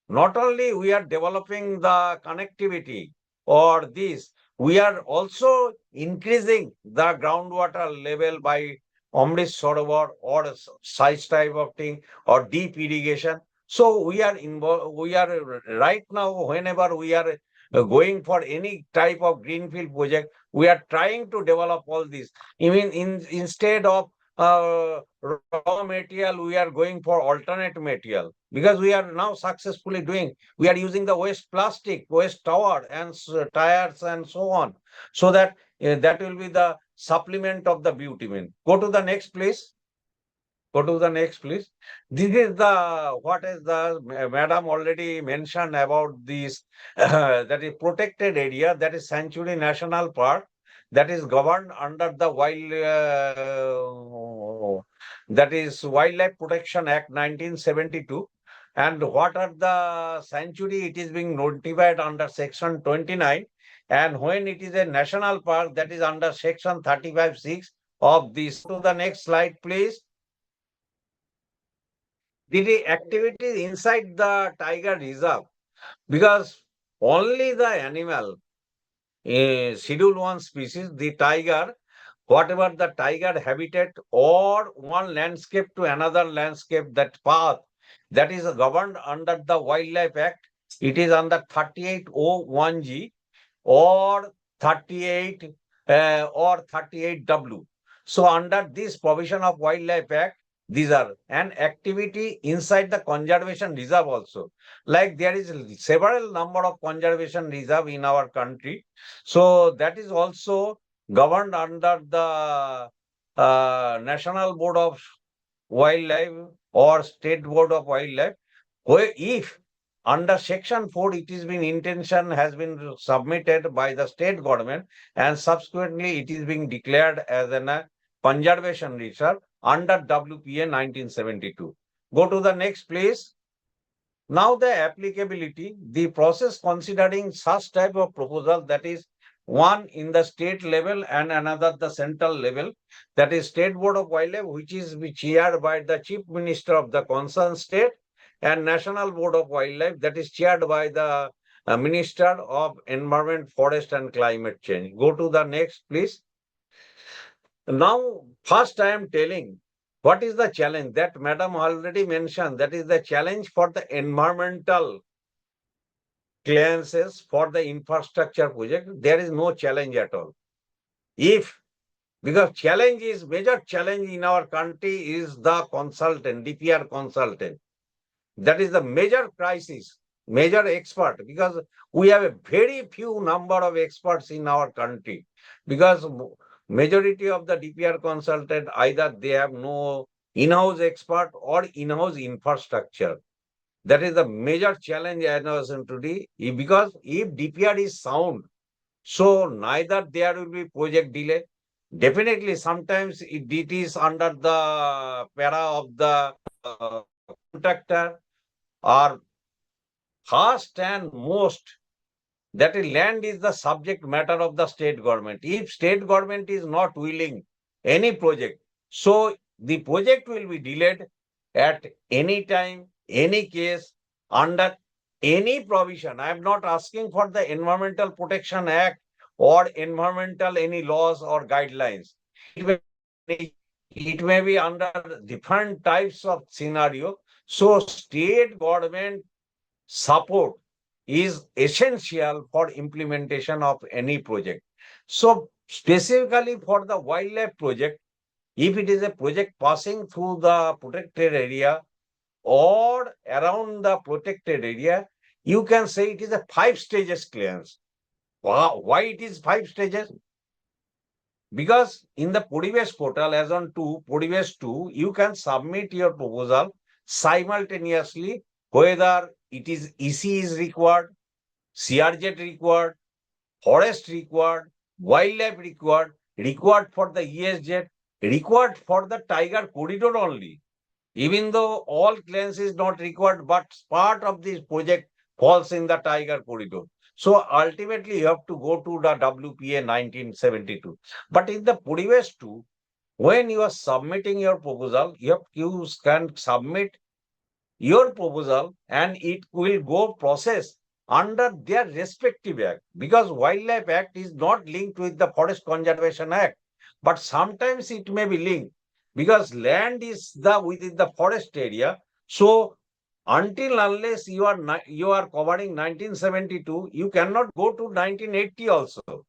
Not only we are developing the connectivity or this, we are also increasing the groundwater level by Amrit Sarovar or size type of thing or deep irrigation. So we are involved. We are right now, whenever we are going for any type of greenfield project, we are trying to develop all this. Even instead of raw material, we are going for alternate material, because we are now successfully doing. We are using the waste plastic, waste tower and tires and so on, so that that will be the supplement of the bitumen. Go to the next, please. Go to the next, please. This is the, what is the, madam already mentioned about this, that is protected area, that is Sanctuary National Park, that is governed under the that is Wildlife Protection Act 1972. And what are the sanctuary? It is being notified under Section 29. And when it is a national park, that is under Section 35(6) of this. To the next slide, please. The activities inside the tiger reserve, because only the animal, Schedule 1 species, the tiger, whatever the tiger habitat or one landscape to another landscape, that path, that is governed under the Wildlife Act. It is under 3801G or 38 or 38W. So under this provision of Wildlife Act, these are an activity inside the conservation reserve also. Like there is several number of conservation reserve in our country. So that is also governed under the National Board of Wildlife or State Board of Wildlife, where if under Section 4, it has been intention has been submitted by the state government, and subsequently it is being declared as a conservation reserve under WPA 1972. Go to the next, please. Now the applicability, the process considering such type of proposal, that is one in the state level and another the central level, that is State Board of Wildlife, which is chaired by the Chief Minister of the concerned state, and National Board of Wildlife, that is chaired by the Minister of Environment, Forest and Climate Change. Go to the next, please. Now, first I am telling what is the challenge that madam already mentioned. That is the challenge for the environmental clearances for the infrastructure project. There is no challenge at all. Because major challenge in our country is the consultant, DPR consultant. That is the major crisis major expert, because we have a very few number of experts in our country, because majority of the DPR consultant, either they have no in-house expert or in-house infrastructure. That is the major challenge as of today, because if DPR is sound, so neither there will be project delay. Definitely, sometimes it is under the para of the contractor, or first and most, that land is the subject matter of the state government. If state government is not willing any project, so the project will be delayed at any time, any case, under any provision. I am not asking for the Environmental Protection Act or environmental any laws or guidelines. It may be under different types of scenario. So state government support is essential for implementation of any project. So specifically for the wildlife project, if it is a project passing through the protected area or around the protected area, you can say it is a 5 stages clearance. Wow. Why it is 5 stages? Because in the Porivesh portal, as on Porivesh 2, you can submit your proposal simultaneously, whether it is EC is required, CRZ required, forest required, wildlife required for the ESZ, required for the tiger corridor only. Even though all clearance is not required, but part of this project falls in the tiger corridor. So ultimately, you have to go to the WPA 1972. But in the Porivesh 2, when you are submitting your proposal, you can submit your proposal and it will go process under their respective act, because Wildlife Act is not linked with the Forest Conservation Act, but sometimes it may be linked because land is within the forest area. So until unless you are covering 1972, you cannot go to 1980 also,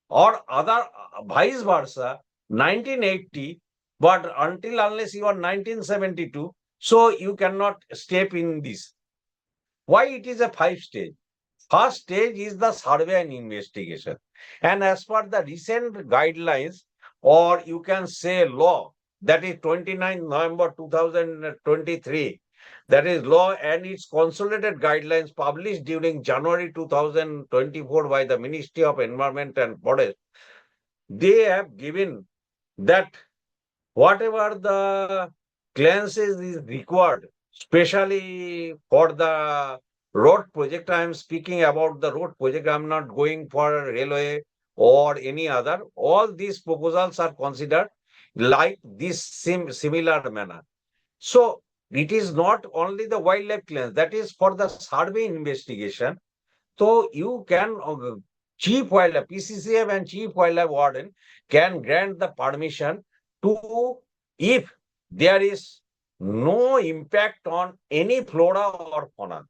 or other vice versa, 1980, but until unless you are 1972, so you cannot step in this. Why it is a 5 stage? First stage is the survey and investigation. And as per the recent guidelines, or you can say law, that is 29 November 2023, that is law and its consolidated guidelines published during January 2024 by the Ministry of Environment and Forest, they have given that whatever the clearances is required, especially for the road project, I am speaking about the road project, I am not going for railway or any other. All these proposals are considered like this similar manner. So it is not only the wildlife clearance, that is for the survey investigation. So you can, Chief Wildlife, PCCF and Chief Wildlife Warden can grant the permission to, if there is no impact on any flora or fauna,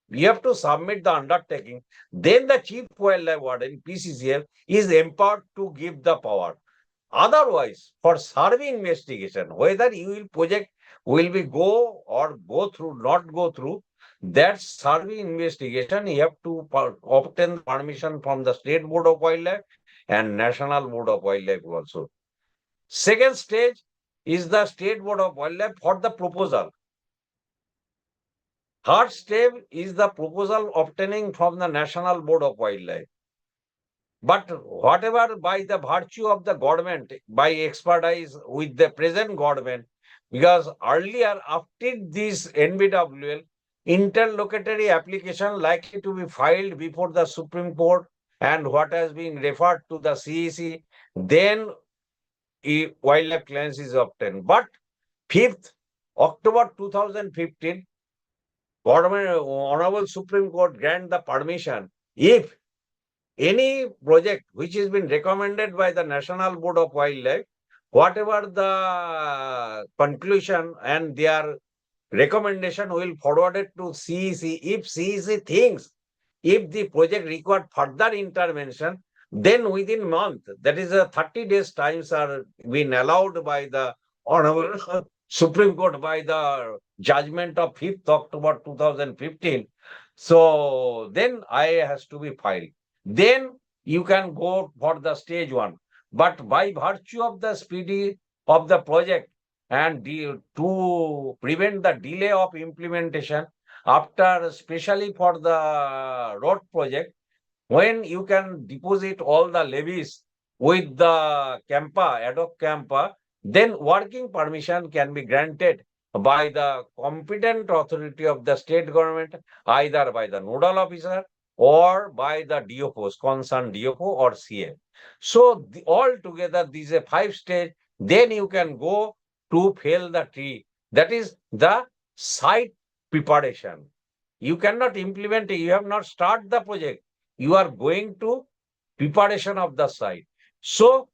you have to submit the undertaking. Then the Chief Wildlife Warden, PCCF, is empowered to give the power. Otherwise, for survey investigation, whether you will project will be go or go through, not go through, that survey investigation, you have to obtain permission from the State Board of Wildlife and National Board of Wildlife also. Second stage is the State Board of Wildlife for the proposal. Third step is the proposal obtaining from the National Board of Wildlife. But whatever by the virtue of the government, by expertise with the present government, because earlier after this NBWL, interlocutory application likely to be filed before the Supreme Court and what has been referred to the CEC, then wildlife clearance is obtained. But 5th October 2015, Honorable Supreme Court grant the permission if any project which has been recommended by the National Board of Wildlife, whatever the conclusion and their recommendation will forward it to CEC. If CEC thinks if the project required further intervention, then within month, that is a 30 days times are been allowed by the Honorable Supreme Court by the judgment of 5th October 2015. So then IA has to be filed. Then you can go for the stage 1. But by virtue of the speedy of the project and to prevent the delay of implementation, after especially for the road project, when you can deposit all the levies with the CAMPA, ad hoc CAMPA, then working permission can be granted by the competent authority of the state government, either by the nodal officer or by the DFOs, concerned DFO or CA. So altogether, this is a 5 stage. Then you can go to fell the tree. That is the site preparation. You cannot implement it. You have not started the project. You are going to preparation of the site. So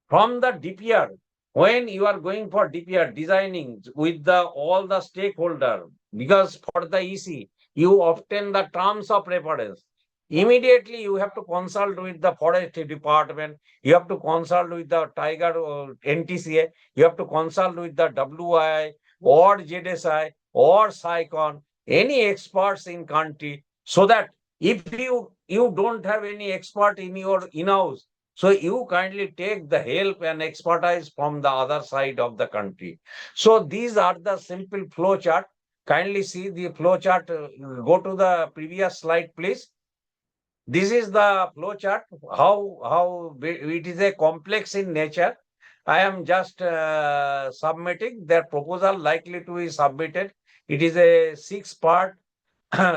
from the DPR, when you are going for DPR designing with the all the stakeholder, because for the EC, you obtain the terms of reference. Immediately, you have to consult with the forest department. You have to consult with the Tiger NTCA. You have to consult with the WI or ZSI or SciCon, any experts in country, so that if you don't have any expert in your in-house, so you kindly take the help and expertise from the other side of the country. So these are the simple flow chart. Kindly see the flow chart. Go to the previous slide, please. This is the flow chart. How it is a complex in nature. I am just submitting their proposal likely to be submitted. It is a 6-part.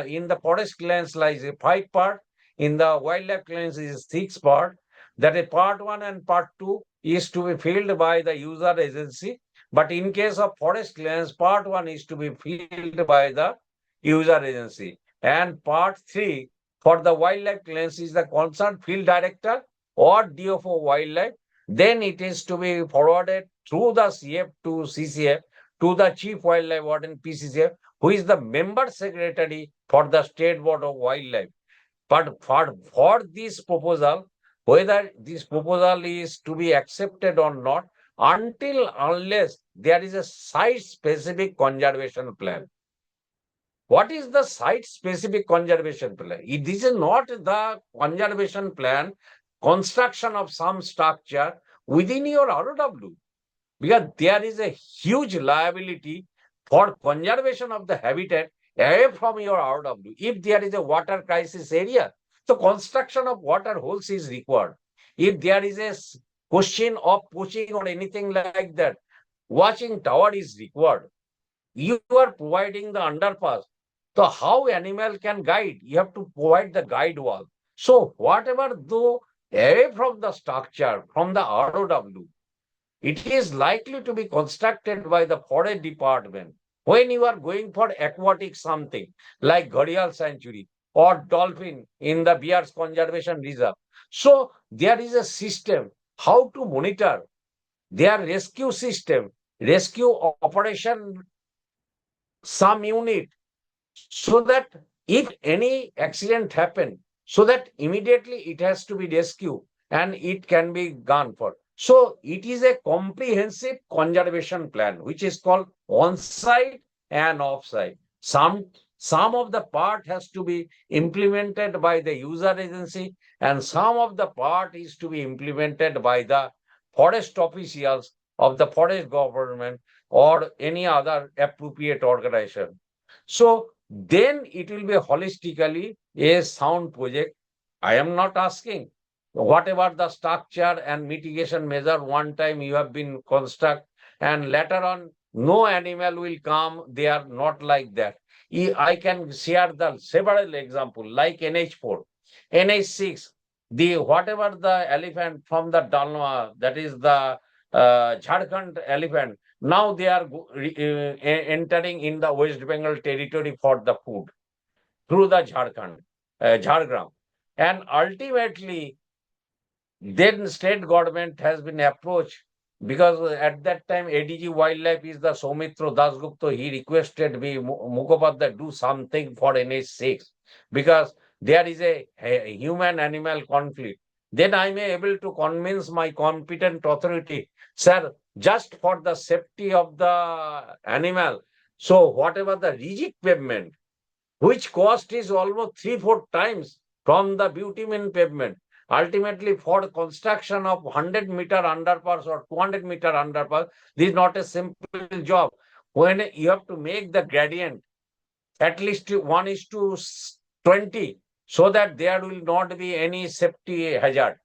In the forest clearance lies a 5-part. In the wildlife clearance is 6-part. That a part 1 and part 2 is to be filled by the user agency. But in case of forest clearance, part 1 is to be filled by the user agency. And part 3 for the wildlife clearance is the concerned field director or DFO wildlife. Then it is to be forwarded through the CF to CCF to the Chief Wildlife Warden PCCF, who is the member secretary for the State Board of Wildlife. But for this proposal, whether this proposal is to be accepted or not, unless there is a site-specific conservation plan. What is the site-specific conservation plan? This is not the conservation plan, construction of some structure within your ROW, because there is a huge liability for conservation of the habitat away from your ROW. If there is a water crisis area, so construction of water holes is required. If there is a question of poaching or anything like that, watching tower is required. You are providing the underpass. So how animal can guide? You have to provide the guide wall. So whatever though away from the structure, from the ROW, it is likely to be constructed by the forest department. When you are going for aquatic something like Gharial Sanctuary or dolphin in the Bears Conservation Reserve. So there is a system how to monitor their rescue system, rescue operation, some unit, so that if any accident happen, so that immediately it has to be rescued and it can be gone for. So it is a comprehensive conservation plan, which is called on-site and off-site. Some of the part has to be implemented by the user agency, and some of the part is to be implemented by the forest officials of the forest government or any other appropriate organization. So then it will be holistically a sound project. I am not asking whatever the structure and mitigation measure one time you have been construct, and later on no animal will come. They are not like that. I can share the several example like NH4, NH6, the whatever the elephant from the Dalma, that is the Jharkhand elephant. Now they are entering in the West Bengal territory for the food through the Jharkhand. And ultimately, then state government has been approached, because at that time ADG Wildlife is the Soumitra Dasgupta. He requested me, Mukhopadhyay, do something for NH6 because there is a human-animal conflict. Then I may able to convince my competent authority, sir, just for the safety of the animal. So whatever the rigid pavement, which cost is almost 3-4 times from the bitumen pavement. Ultimately, for construction of 100-meter underpass or 200-meter underpass, this is not a simple job. When you have to make the gradient at least 1:20, so that there will not be any safety hazard.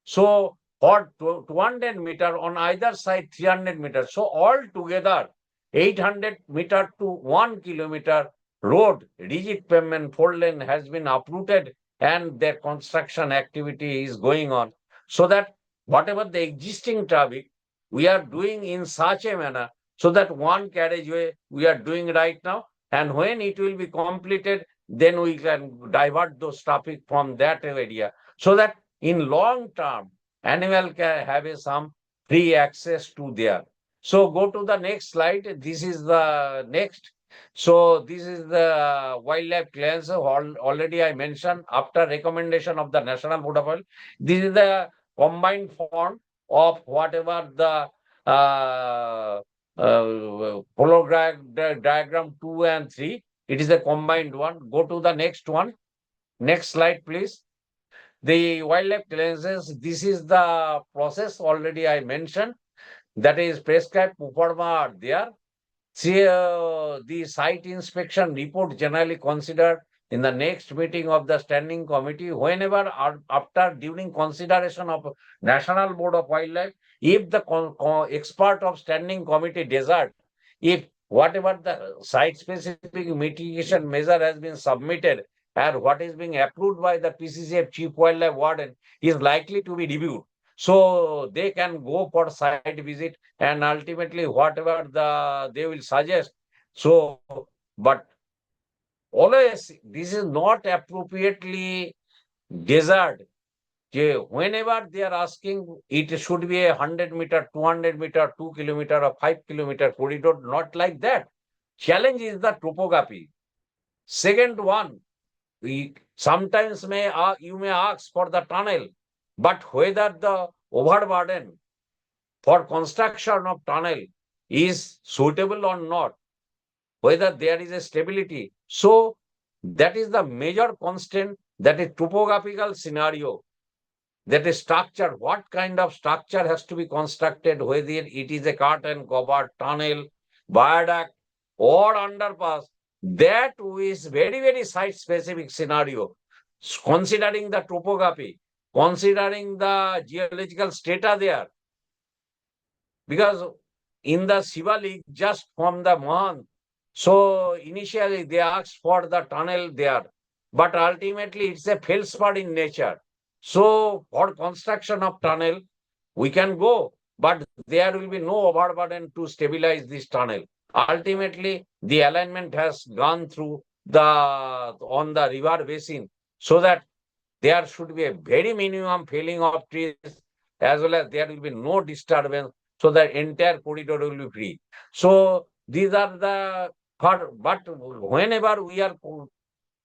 So for 200-meter on either side, 300-meter. So altogether, 800-meter to 1 kilometer road, rigid pavement 4-lane has been uprooted, and their construction activity is going on. So that whatever the existing traffic, we are doing in such a manner, so that one carriageway we are doing right now, and when it will be completed, then we can divert those traffic from that area, so that in long term, animal can have some free access to there. So go to the next slide. This is the next. So this is the wildlife clearance. Already I mentioned, after recommendation of the National Board of Health, this is the combined form of whatever the diagram 2 and 3. It is a combined one. Go to the next one. Next slide, please. The wildlife clearances, this is the process already I mentioned. That is prescribed performa are there. See, the site inspection report generally considered in the next meeting of the standing committee, whenever after during consideration of National Board of Wildlife, if the expert of standing committee desert, if whatever the site specific mitigation measure has been submitted and what is being approved by the PCCF Chief Wildlife Warden is likely to be reviewed. So they can go for site visit, and ultimately whatever they will suggest. So, but always this is not appropriately desired. Whenever they are asking, it should be 100-meter, 200-meter, 2 kilometer or 5 kilometer corridor, not like that. Challenge is the topography. Second one, we sometimes you may ask for the tunnel, but whether the overburden for construction of tunnel is suitable or not, whether there is a stability. So that is the major constraint, that is topographical scenario, that is structure, what kind of structure has to be constructed, whether it is a cut and cover, tunnel, viaduct or underpass. That is very, very site-specific scenario, considering the topography, considering the geological strata there. Because in the Shivalik, just from the Mahan, so initially they asked for the tunnel there, but ultimately it's a feldspar in nature. So for construction of tunnel, we can go, but there will be no overburden to stabilize this tunnel. Ultimately, the alignment has gone through on the river basin, so that there should be a very minimum felling of trees, as well as there will be no disturbance, so the entire corridor will be free. So these are the but whenever we are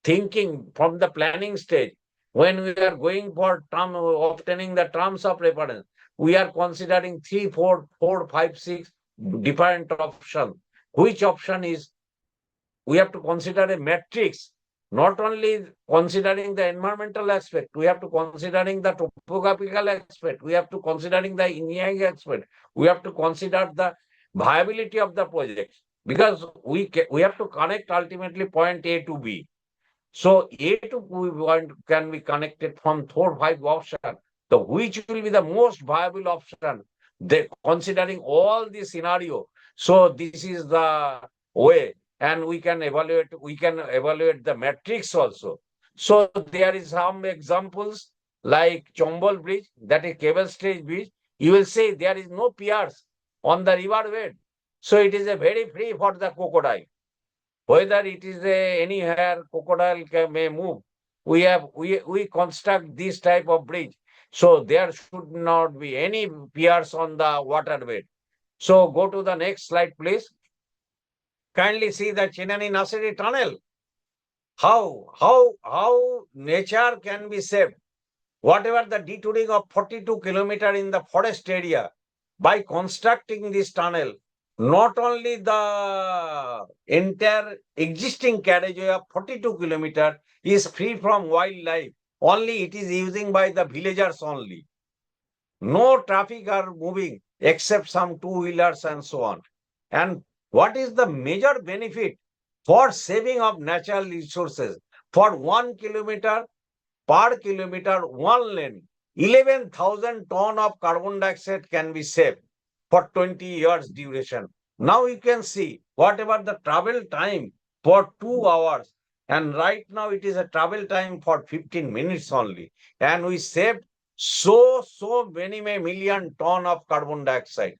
thinking from the planning stage, when we are going for obtaining the terms of reference, we are considering 3, 4, 5, 6 different options. Which option is, we have to consider a matrix, not only considering the environmental aspect, we have to considering the topographical aspect, we have to considering the engineering aspect, we have to consider the viability of the project, because we have to connect ultimately point A to B. So A to B can be connected from 4, 5 options. So which will be the most viable option? Considering all the scenario. So this is the way, and we can evaluate the matrix also. So there is some examples like Chombol Bridge, that is cable stayed bridge. You will see there is no piers on the river bed. So it is a very free for the crocodile. Whether it is anywhere crocodile may move, we construct this type of bridge. So there should not be any piers on the waterbed. So go to the next slide, please. Kindly see the Chinani Nasiri tunnel. How nature can be saved? Whatever the detouring of 42 kilometers in the forest area, by constructing this tunnel, not only the entire existing carriageway of 42 kilometers is free from wildlife, only it is using by the villagers only. No traffic are moving except some two-wheelers and so on. And what is the major benefit for saving of natural resources? For 1 kilometer per kilometer, one lane, 11,000 ton of carbon dioxide can be saved for 20 years duration. Now you can see whatever the travel time for 2 hours, and right now it is a travel time for 15 minutes only, and we saved so many million ton of carbon dioxide.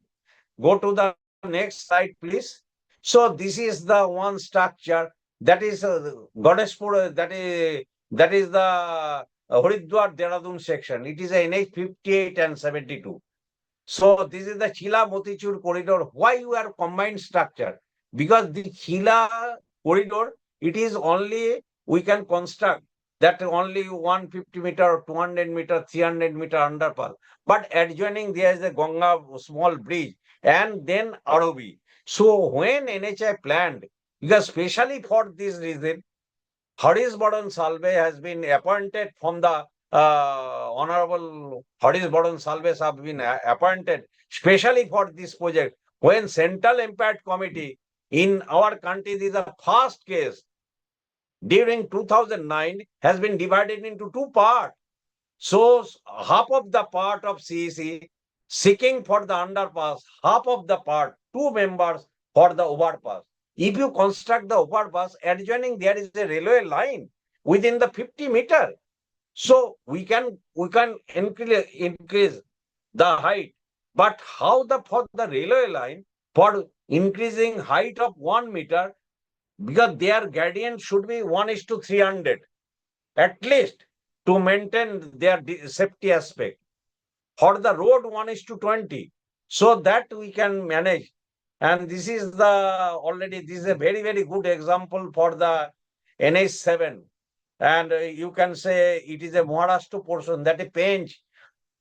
Go to the next slide, please. So this is the one structure that is Ganeshpur, that is the Haridwar Dehradun section. It is a NH 58 and 72. So this is the Chila Motichur corridor. Why you are combined structure? Because the Chila corridor, it is only we can construct that only 150 meter, 200 meter, 300 meter underpass. But adjoining there is a Ganga small bridge and then Arabi. So when NHI planned, because especially for this reason, Harish Bardhan Salve has been appointed from the Honorable Harish Bardhan Salves have been appointed specially for this project. When Central Impact Committee in our country, this is the first case during 2009 has been divided into two parts. So half of the part of CEC seeking for the underpass, half of the part, two members for the overpass. If you construct the overpass, adjoining there is a railway line within the 50 meter. So we can increase the height. But how for the railway line for increasing height of 1 meter, because their gradient should be 1:300 at least to maintain their safety aspect. For the road 1:20, so that we can manage. And this is this is a very good example for the NH7. And you can say it is a Maharashtra portion, that is Pench,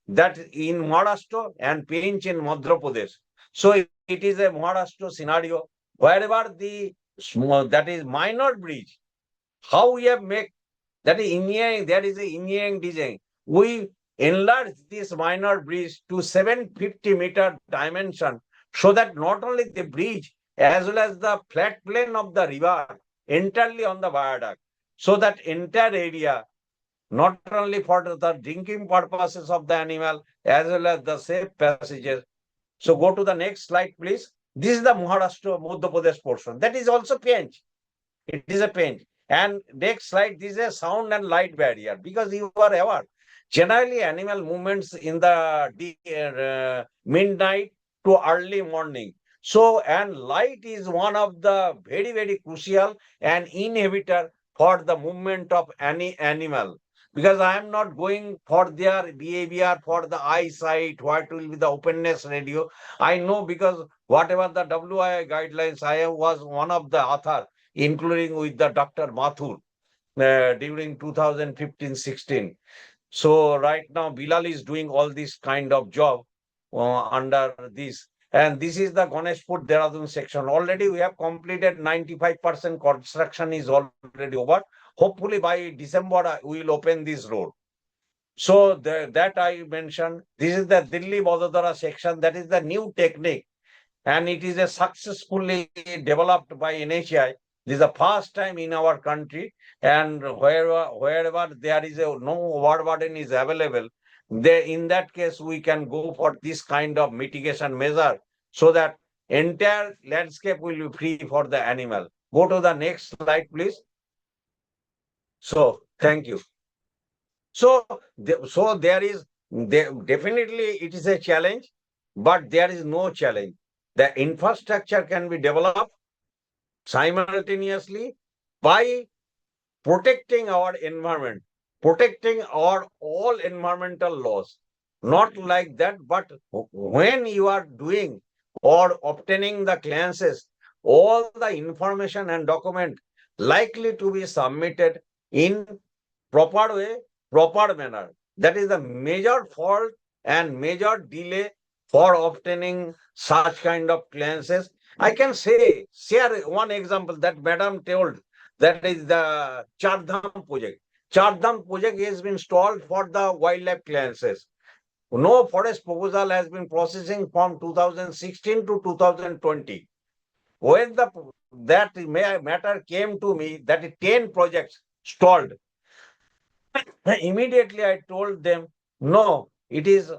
that in Maharashtra and Pench in Madhya Pradesh. So it is a Maharashtra scenario. Wherever the small, that is minor bridge, how we have make that is engineering, there is a engineering design. We enlarge this minor bridge to 750 meter dimension, so that not only the bridge as well as the flat plane of the river entirely on the viaduct, so that entire area, not only for the drinking purposes of the animal as well as the safe passages. So go to the next slide, please. This is the Maharashtra Madhya Pradesh portion. That is also Pench. It is a Pench. And next slide, this is a sound and light barrier, because you are aware. Generally, animal movements in the midnight to early morning. So, and light is one of the very crucial and inhibitor for the movement of any animal. Because I am not going for their behavior, for the eyesight, what will be the openness radio. I know, because whatever the WI guidelines, I was one of the author, including with the Dr. Mathur during 2015-16. So right now, Bilal is doing all this kind of job under this. And this is the Ganeshpur Dehradun section. Already we have completed 95% construction is already over. Hopefully by December, we will open this road. So that I mentioned, this is the Delhi Vadodara section. That is the new technique. And it is a successfully developed by NHAI. This is the first time in our country, and wherever there is no overburden is available, there in that case we can go for this kind of mitigation measure, so that entire landscape will be free for the animal. Go to the next slide, please. So thank you. So definitely it is a challenge, but there is no challenge. The infrastructure can be developed simultaneously by protecting our environment, protecting our all environmental laws. Not like that, but when you are doing or obtaining the clearances, all the information and document likely to be submitted in proper way, proper manner. That is the major fault and major delay for obtaining such kind of clearances. I can share one example that Madam told, that is the Char Dham project. Char Dham project has been stalled for the wildlife clearances. No forest proposal has been processing from 2016 to 2020. When that matter came to me, that 10 projects stalled, immediately I told them, no, it is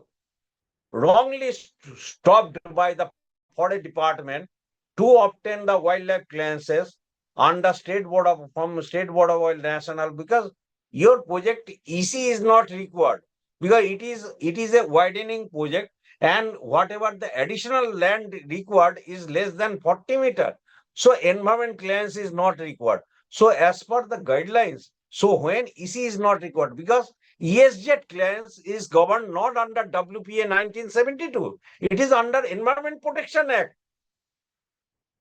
wrongly stopped by the forest department to obtain the wildlife clearances under State Board of Wild National, because your project EC is not required, because it is a widening project, and whatever the additional land required is less than 40 meter. So environment clearance is not required. So as per the guidelines, so when EC is not required, because ESZ clearance is governed not under WPA 1972, it is under Environment Protection Act.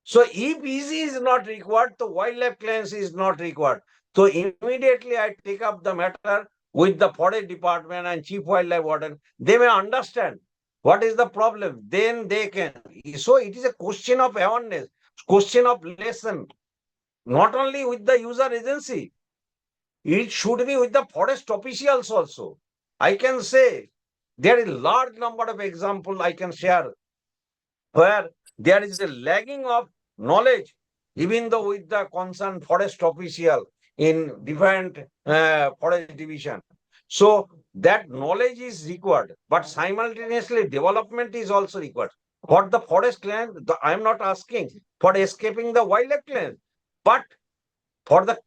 So if EC is not required, the wildlife clearance is not required. So immediately I take up the matter with the forest department and chief wildlife warden. They may understand what is the problem. Then they can. So it is a question of awareness, question of lesson, not only with the user agency. It should be with the forest officials also. I can say there is a large number of examples I can share where there is a lagging of knowledge, even though with the concerned forest official in different forest division. So that knowledge is required, but simultaneously development is also required. For the forest land, I am not asking for escaping the wildlife land, but for the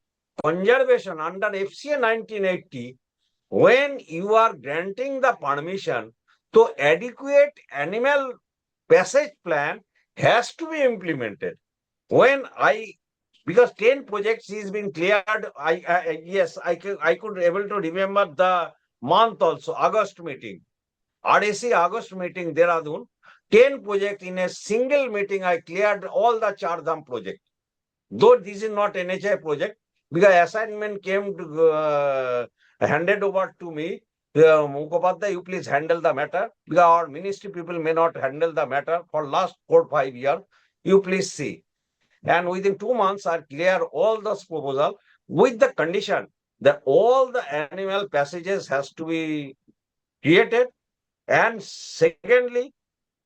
conservation under FCA 1980, when you are granting the permission, to adequate animal passage plan has to be implemented. Because 10 projects is been cleared, I could able to remember the month also, August meeting. RAC August meeting, Dehradun, 10 projects in a single meeting, I cleared all the Char Dham project. Though this is not NHAI project, because assignment came to handed over to me. Mukhopadhyay, you please handle the matter, because our ministry people may not handle the matter for last 4-5 years. You please see. And within 2 months, I clear all those proposal with the condition that all the animal passages has to be created. And secondly,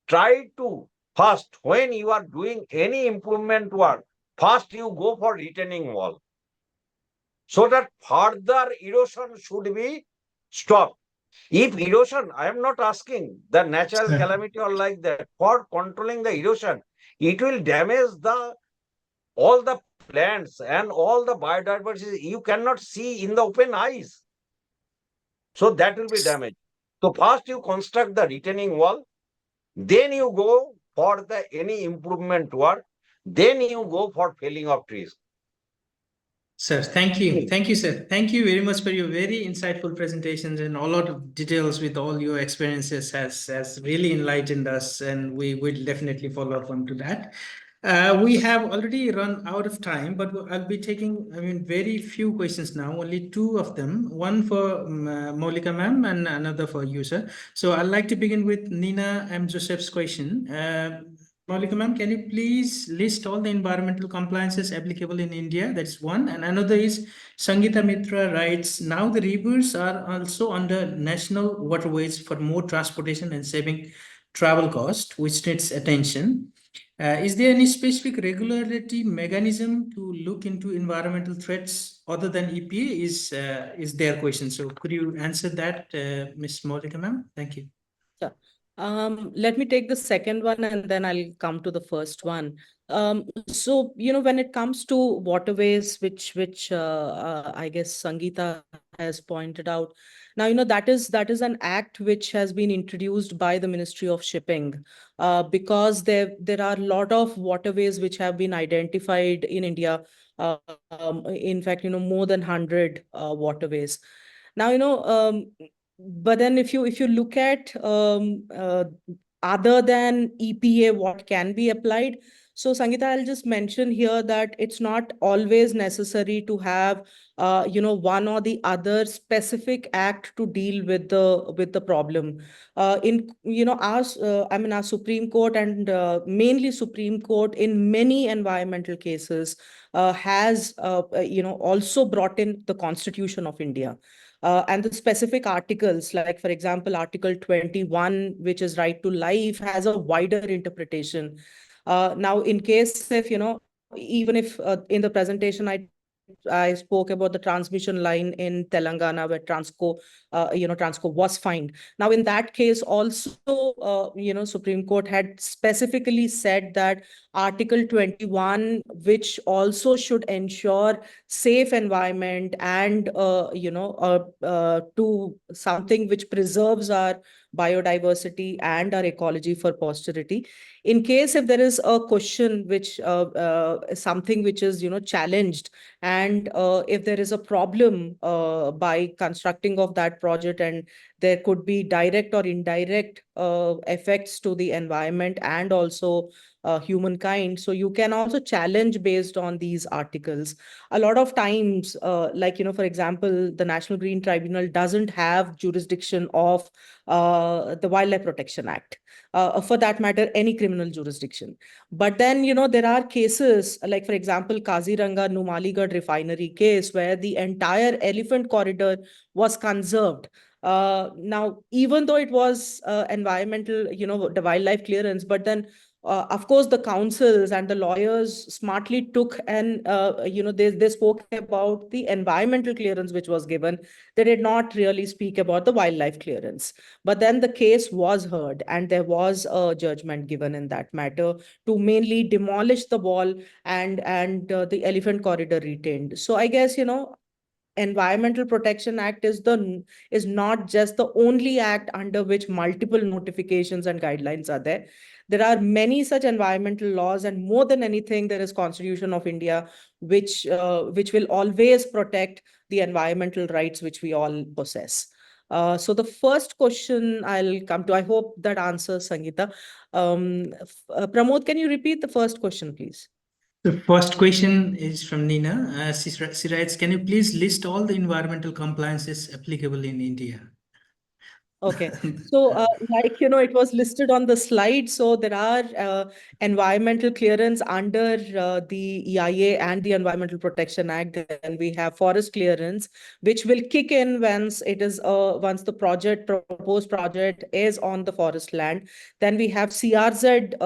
try to first, when you are doing any improvement work, first you go for retaining wall, so that further erosion should be stopped. If erosion, I am not asking the natural calamity or like that, for controlling the erosion, it will damage all the plants and all the biodiversity you cannot see in the open eyes. So that will be damaged. So first you construct the retaining wall, then you go for the any improvement work, then you go for felling of trees. Sir, thank you. Thank you, sir. Thank you very much for your very insightful presentations, and a lot of details with all your experiences has really enlightened us, and we will definitely follow up on to that. We have already run out of time, but I'll be taking, very few questions now, only 2 of them, one for Moulika ma'am and another for you, sir. So I'd like to begin with Nina M. Joseph's question. Moulika ma'am, can you please list all the environmental compliances applicable in India? That's one. And another is Sangeeta Mitra writes, now the rivers are also under national waterways for more transportation and saving travel cost, which needs attention. Is there any specific regularity mechanism to look into environmental threats other than EPA is their question. So could you answer that, Ms. Moulika ma'am? Thank you. Sure. Let me take the second one and then I'll come to the first one. So, when it comes to waterways, which I guess Sangeeta has pointed out. Now, that is an act which has been introduced by the Ministry of Shipping, because there are a lot of waterways which have been identified in India. In fact, more than 100 waterways. Now, but then if you look at other than EPA, what can be applied? So Sangeeta, I'll just mention here that it's not always necessary to have one or the other specific act to deal with the problem. Our Supreme Court and mainly Supreme Court in many environmental cases has also brought in the Constitution of India. And the specific articles, like, for example, Article 21, which is right to life, has a wider interpretation. Now, in case if, even if in the presentation I spoke about the transmission line in Telangana where Transco was fined. Now, in that case, also, Supreme Court had specifically said that Article 21, which also should ensure safe environment and, to something which preserves our biodiversity and our ecology for posterity. In case if there is a question which something which is challenged, and if there is a problem by constructing of that project, and there could be direct or indirect effects to the environment and also humankind, so you can also challenge based on these articles. A lot of times, for example, the National Green Tribunal doesn't have jurisdiction of the Wildlife Protection Act, for that matter, any criminal jurisdiction. But then, there are cases like, for example, Kaziranga Numaligarh refinery case, where the entire elephant corridor was conserved. Now, even though it was environmental, the wildlife clearance, but then of course, the councils and the lawyers smartly took and, they spoke about the environmental clearance which was given. They did not really speak about the wildlife clearance. But then the case was heard and there was a judgment given in that matter to mainly demolish the wall and the elephant corridor retained. So I guess, Environmental Protection Act is not just the only act under which multiple notifications and guidelines are there. There are many such environmental laws, and more than anything, there is Constitution of India, which will always protect the environmental rights which we all possess. So the first question I'll come to, I hope that answers, Sangeeta. Pramod, can you repeat the first question, please? The first question is from Nina. She writes, can you please list all the environmental compliances applicable in India? Okay. So, it was listed on the slide. So there are environmental clearance under the EIA and the Environmental Protection Act. And we have forest clearance, which will kick in once once the proposed project is on the forest land. Then we have CRZ,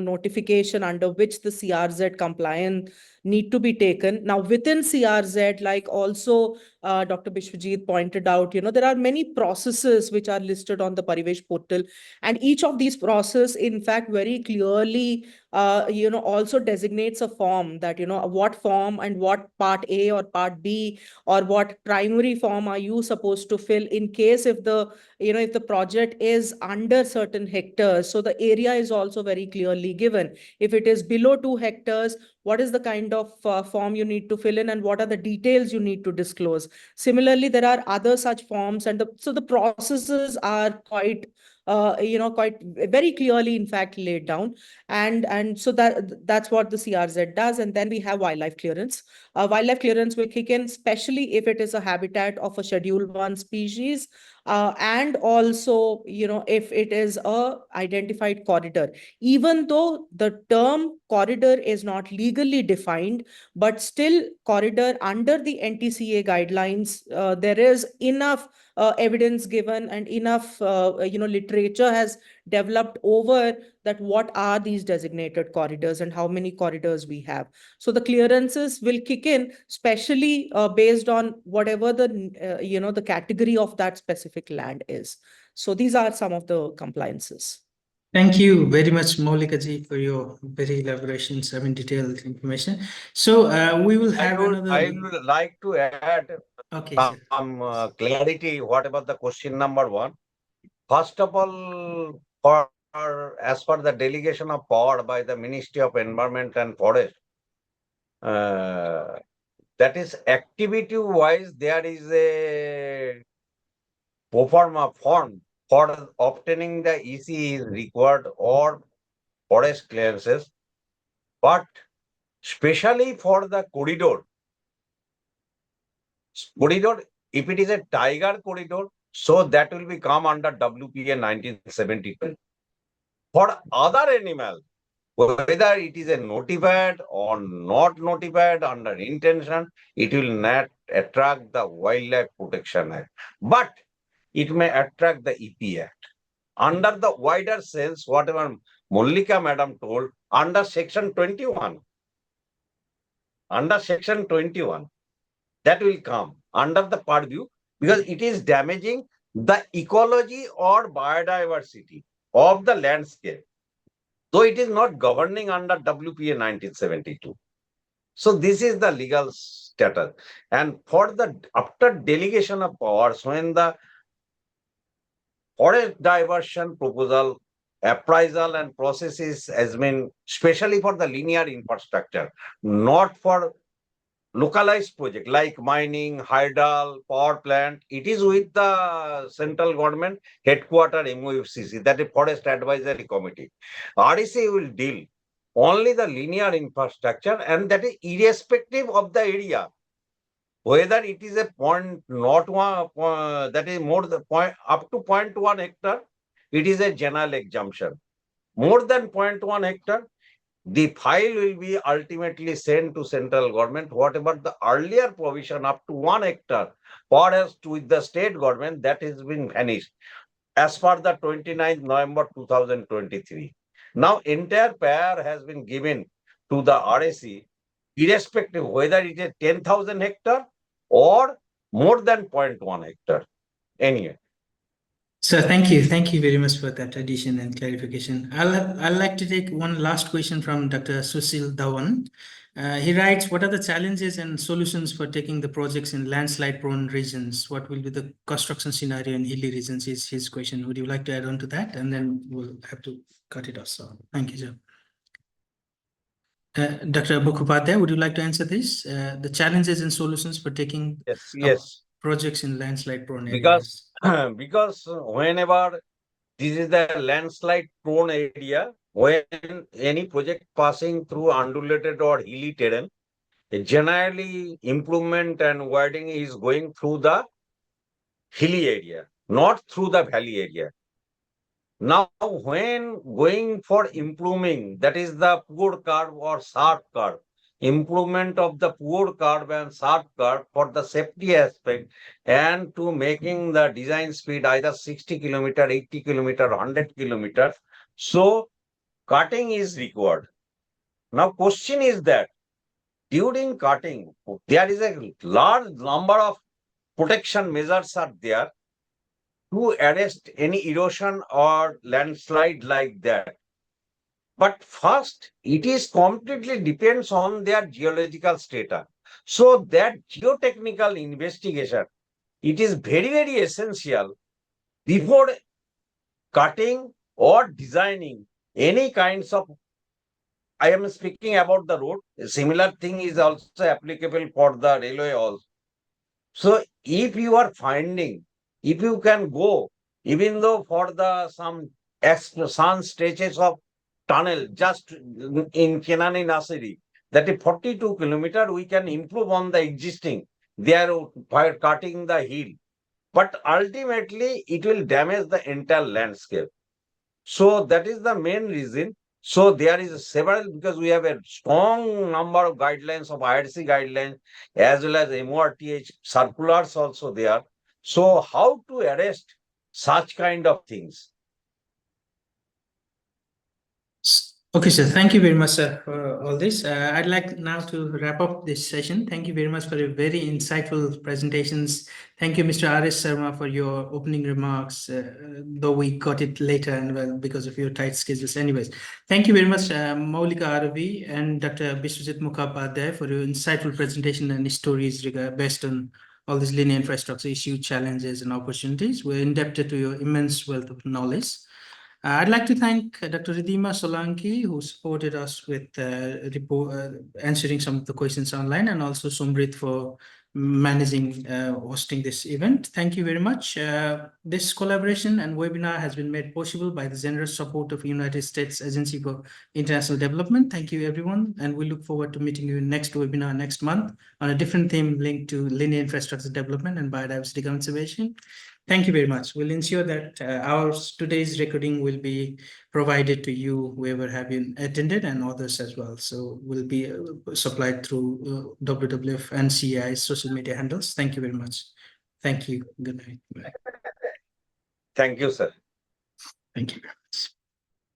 notification under which the CRZ compliance need to be taken. Now, within CRZ, like also Dr. Biswajit pointed out, there are many processes which are listed on the Parivesh portal. And each of these processes, in fact, very clearly, also designates a form that, what form and what part A or part B or what primary form are you supposed to fill in case if the project is under certain hectares. So the area is also very clearly given. If it is below 2 hectares, what is the kind of form you need to fill in and what are the details you need to disclose. Similarly, there are other such forms, and so the processes are quite very clearly, in fact, laid down. And so that's what the CRZ does. And then we have wildlife clearance. Wildlife clearance will kick in, especially if it is a habitat of a Schedule 1 species, and also, if it is a identified corridor. Even though the term corridor is not legally defined, but still corridor under the NTCA guidelines, there is enough evidence given and enough literature has developed over that what are these designated corridors and how many corridors we have. So the clearances will kick in, especially based on whatever the category of that specific land is. So these are some of the compliances. Thank you very much, Moulika ji, for your very elaborations, detailed information. So we will have I would like to add some clarity. What about the question number 1? First of all, as per the delegation of power by the Ministry of Environment and Forest, that is activity-wise, there is a pro forma form For obtaining the EC is required or forest clearances, but especially for the corridor, if it is a tiger corridor, so that will be come under WPA 1972. For other animal, whether it is a notified or not notified under intention, it will not attract the Wildlife Protection Act, but it may attract the EP Act. Under the wider sense, whatever Moulika madam told, under section 21, that will come under the purview because it is damaging the ecology or biodiversity of the landscape, though it is not governing under WPA 1972. So this is the legal status. And for the after delegation of powers, when the forest diversion proposal, appraisal and processes has been especially for the linear infrastructure, not for localized project like mining, hydel, power plant. It is with the central government headquarter MOFCC, that is Forest Advisory Committee. REC will deal only the linear infrastructure, and that is irrespective of the area. Whether it is a point not one, that is more the point up to 0.1 hectare, it is a general exemption. More than 0.1 hectare, the file will be ultimately sent to central government. Whatever the earlier provision up to 1 hectare forest with the state government, that has been vanished as per the 29th November 2023. Now entire power has been given to the RAC, irrespective whether it is 10,000 hectare or more than 0.1 hectare. Anyway. So thank you very much for that addition and clarification. I'd like to take one last question from Dr. Sushil Dhawan. He writes, what are the challenges and solutions for taking the projects in landslide prone regions? What will be the construction scenario in hilly regions is his question. Would you like to add on to that? And then we'll have to cut it off. So thank you, sir. Dr. Mukhopadhyay, would you like to answer this? The challenges and solutions for taking Yes. projects in landslide prone areas. Because whenever this is the landslide prone area, when any project passing through undulated or hilly terrain, generally improvement and widening is going through the hilly area, not through the valley area. Now, when going for improving, that is the poor curve or sharp curve, improvement of the poor curve and sharp curve for the safety aspect and to making the design speed either 60 kilometer, 80 kilometer, 100 kilometer. So cutting is required. Now question is that during cutting, there is a large number of protection measures are there to arrest any erosion or landslide like that. But first, it is completely depends on their geological strata. So that geotechnical investigation, it is very, very essential before cutting or designing any kinds of, I am speaking about the road. A similar thing is also applicable for the railway also. So if you are finding, if you can go, even though for the some stretches of tunnel just in Kenani Nasiri, that is 42 kilometer, we can improve on the existing. They are by cutting the hill, but ultimately it will damage the entire landscape. So that is the main reason. So there is several, because we have a strong number of guidelines of IRC guidelines as well as MORTH circulars also there. So how to arrest such kind of things? Okay, sir. Thank you very much, sir, for all this. I'd like now to wrap up this session. Thank you very much for your very insightful presentations. Thank you, Mr. R.S. Sharma, for your opening remarks, though we got it later and well because of your tight schedules. Anyways, thank you very much, Moulika Arabhi and Dr. Biswajit Mukhopadhyay, for your insightful presentation and stories based on all these linear infrastructure issues, challenges, and opportunities. We're indebted to your immense wealth of knowledge. I'd like to thank Dr. Ridhima Solanki, who supported us with answering some of the questions online, and also Sumrit for managing, hosting this event. Thank you very much. This collaboration and webinar has been made possible by the generous support of United States Agency for International Development. Thank you, everyone. And we look forward to meeting you in next webinar next month on a different theme linked to linear infrastructure development and biodiversity conservation. Thank you very much. We'll ensure that our today's recording will be provided to you, whoever have been attended, and others as well. So will be supplied through WWF and CEAI social media handles. Thank you very much. Thank you. Good night. Bye. Thank you, sir. Thank you.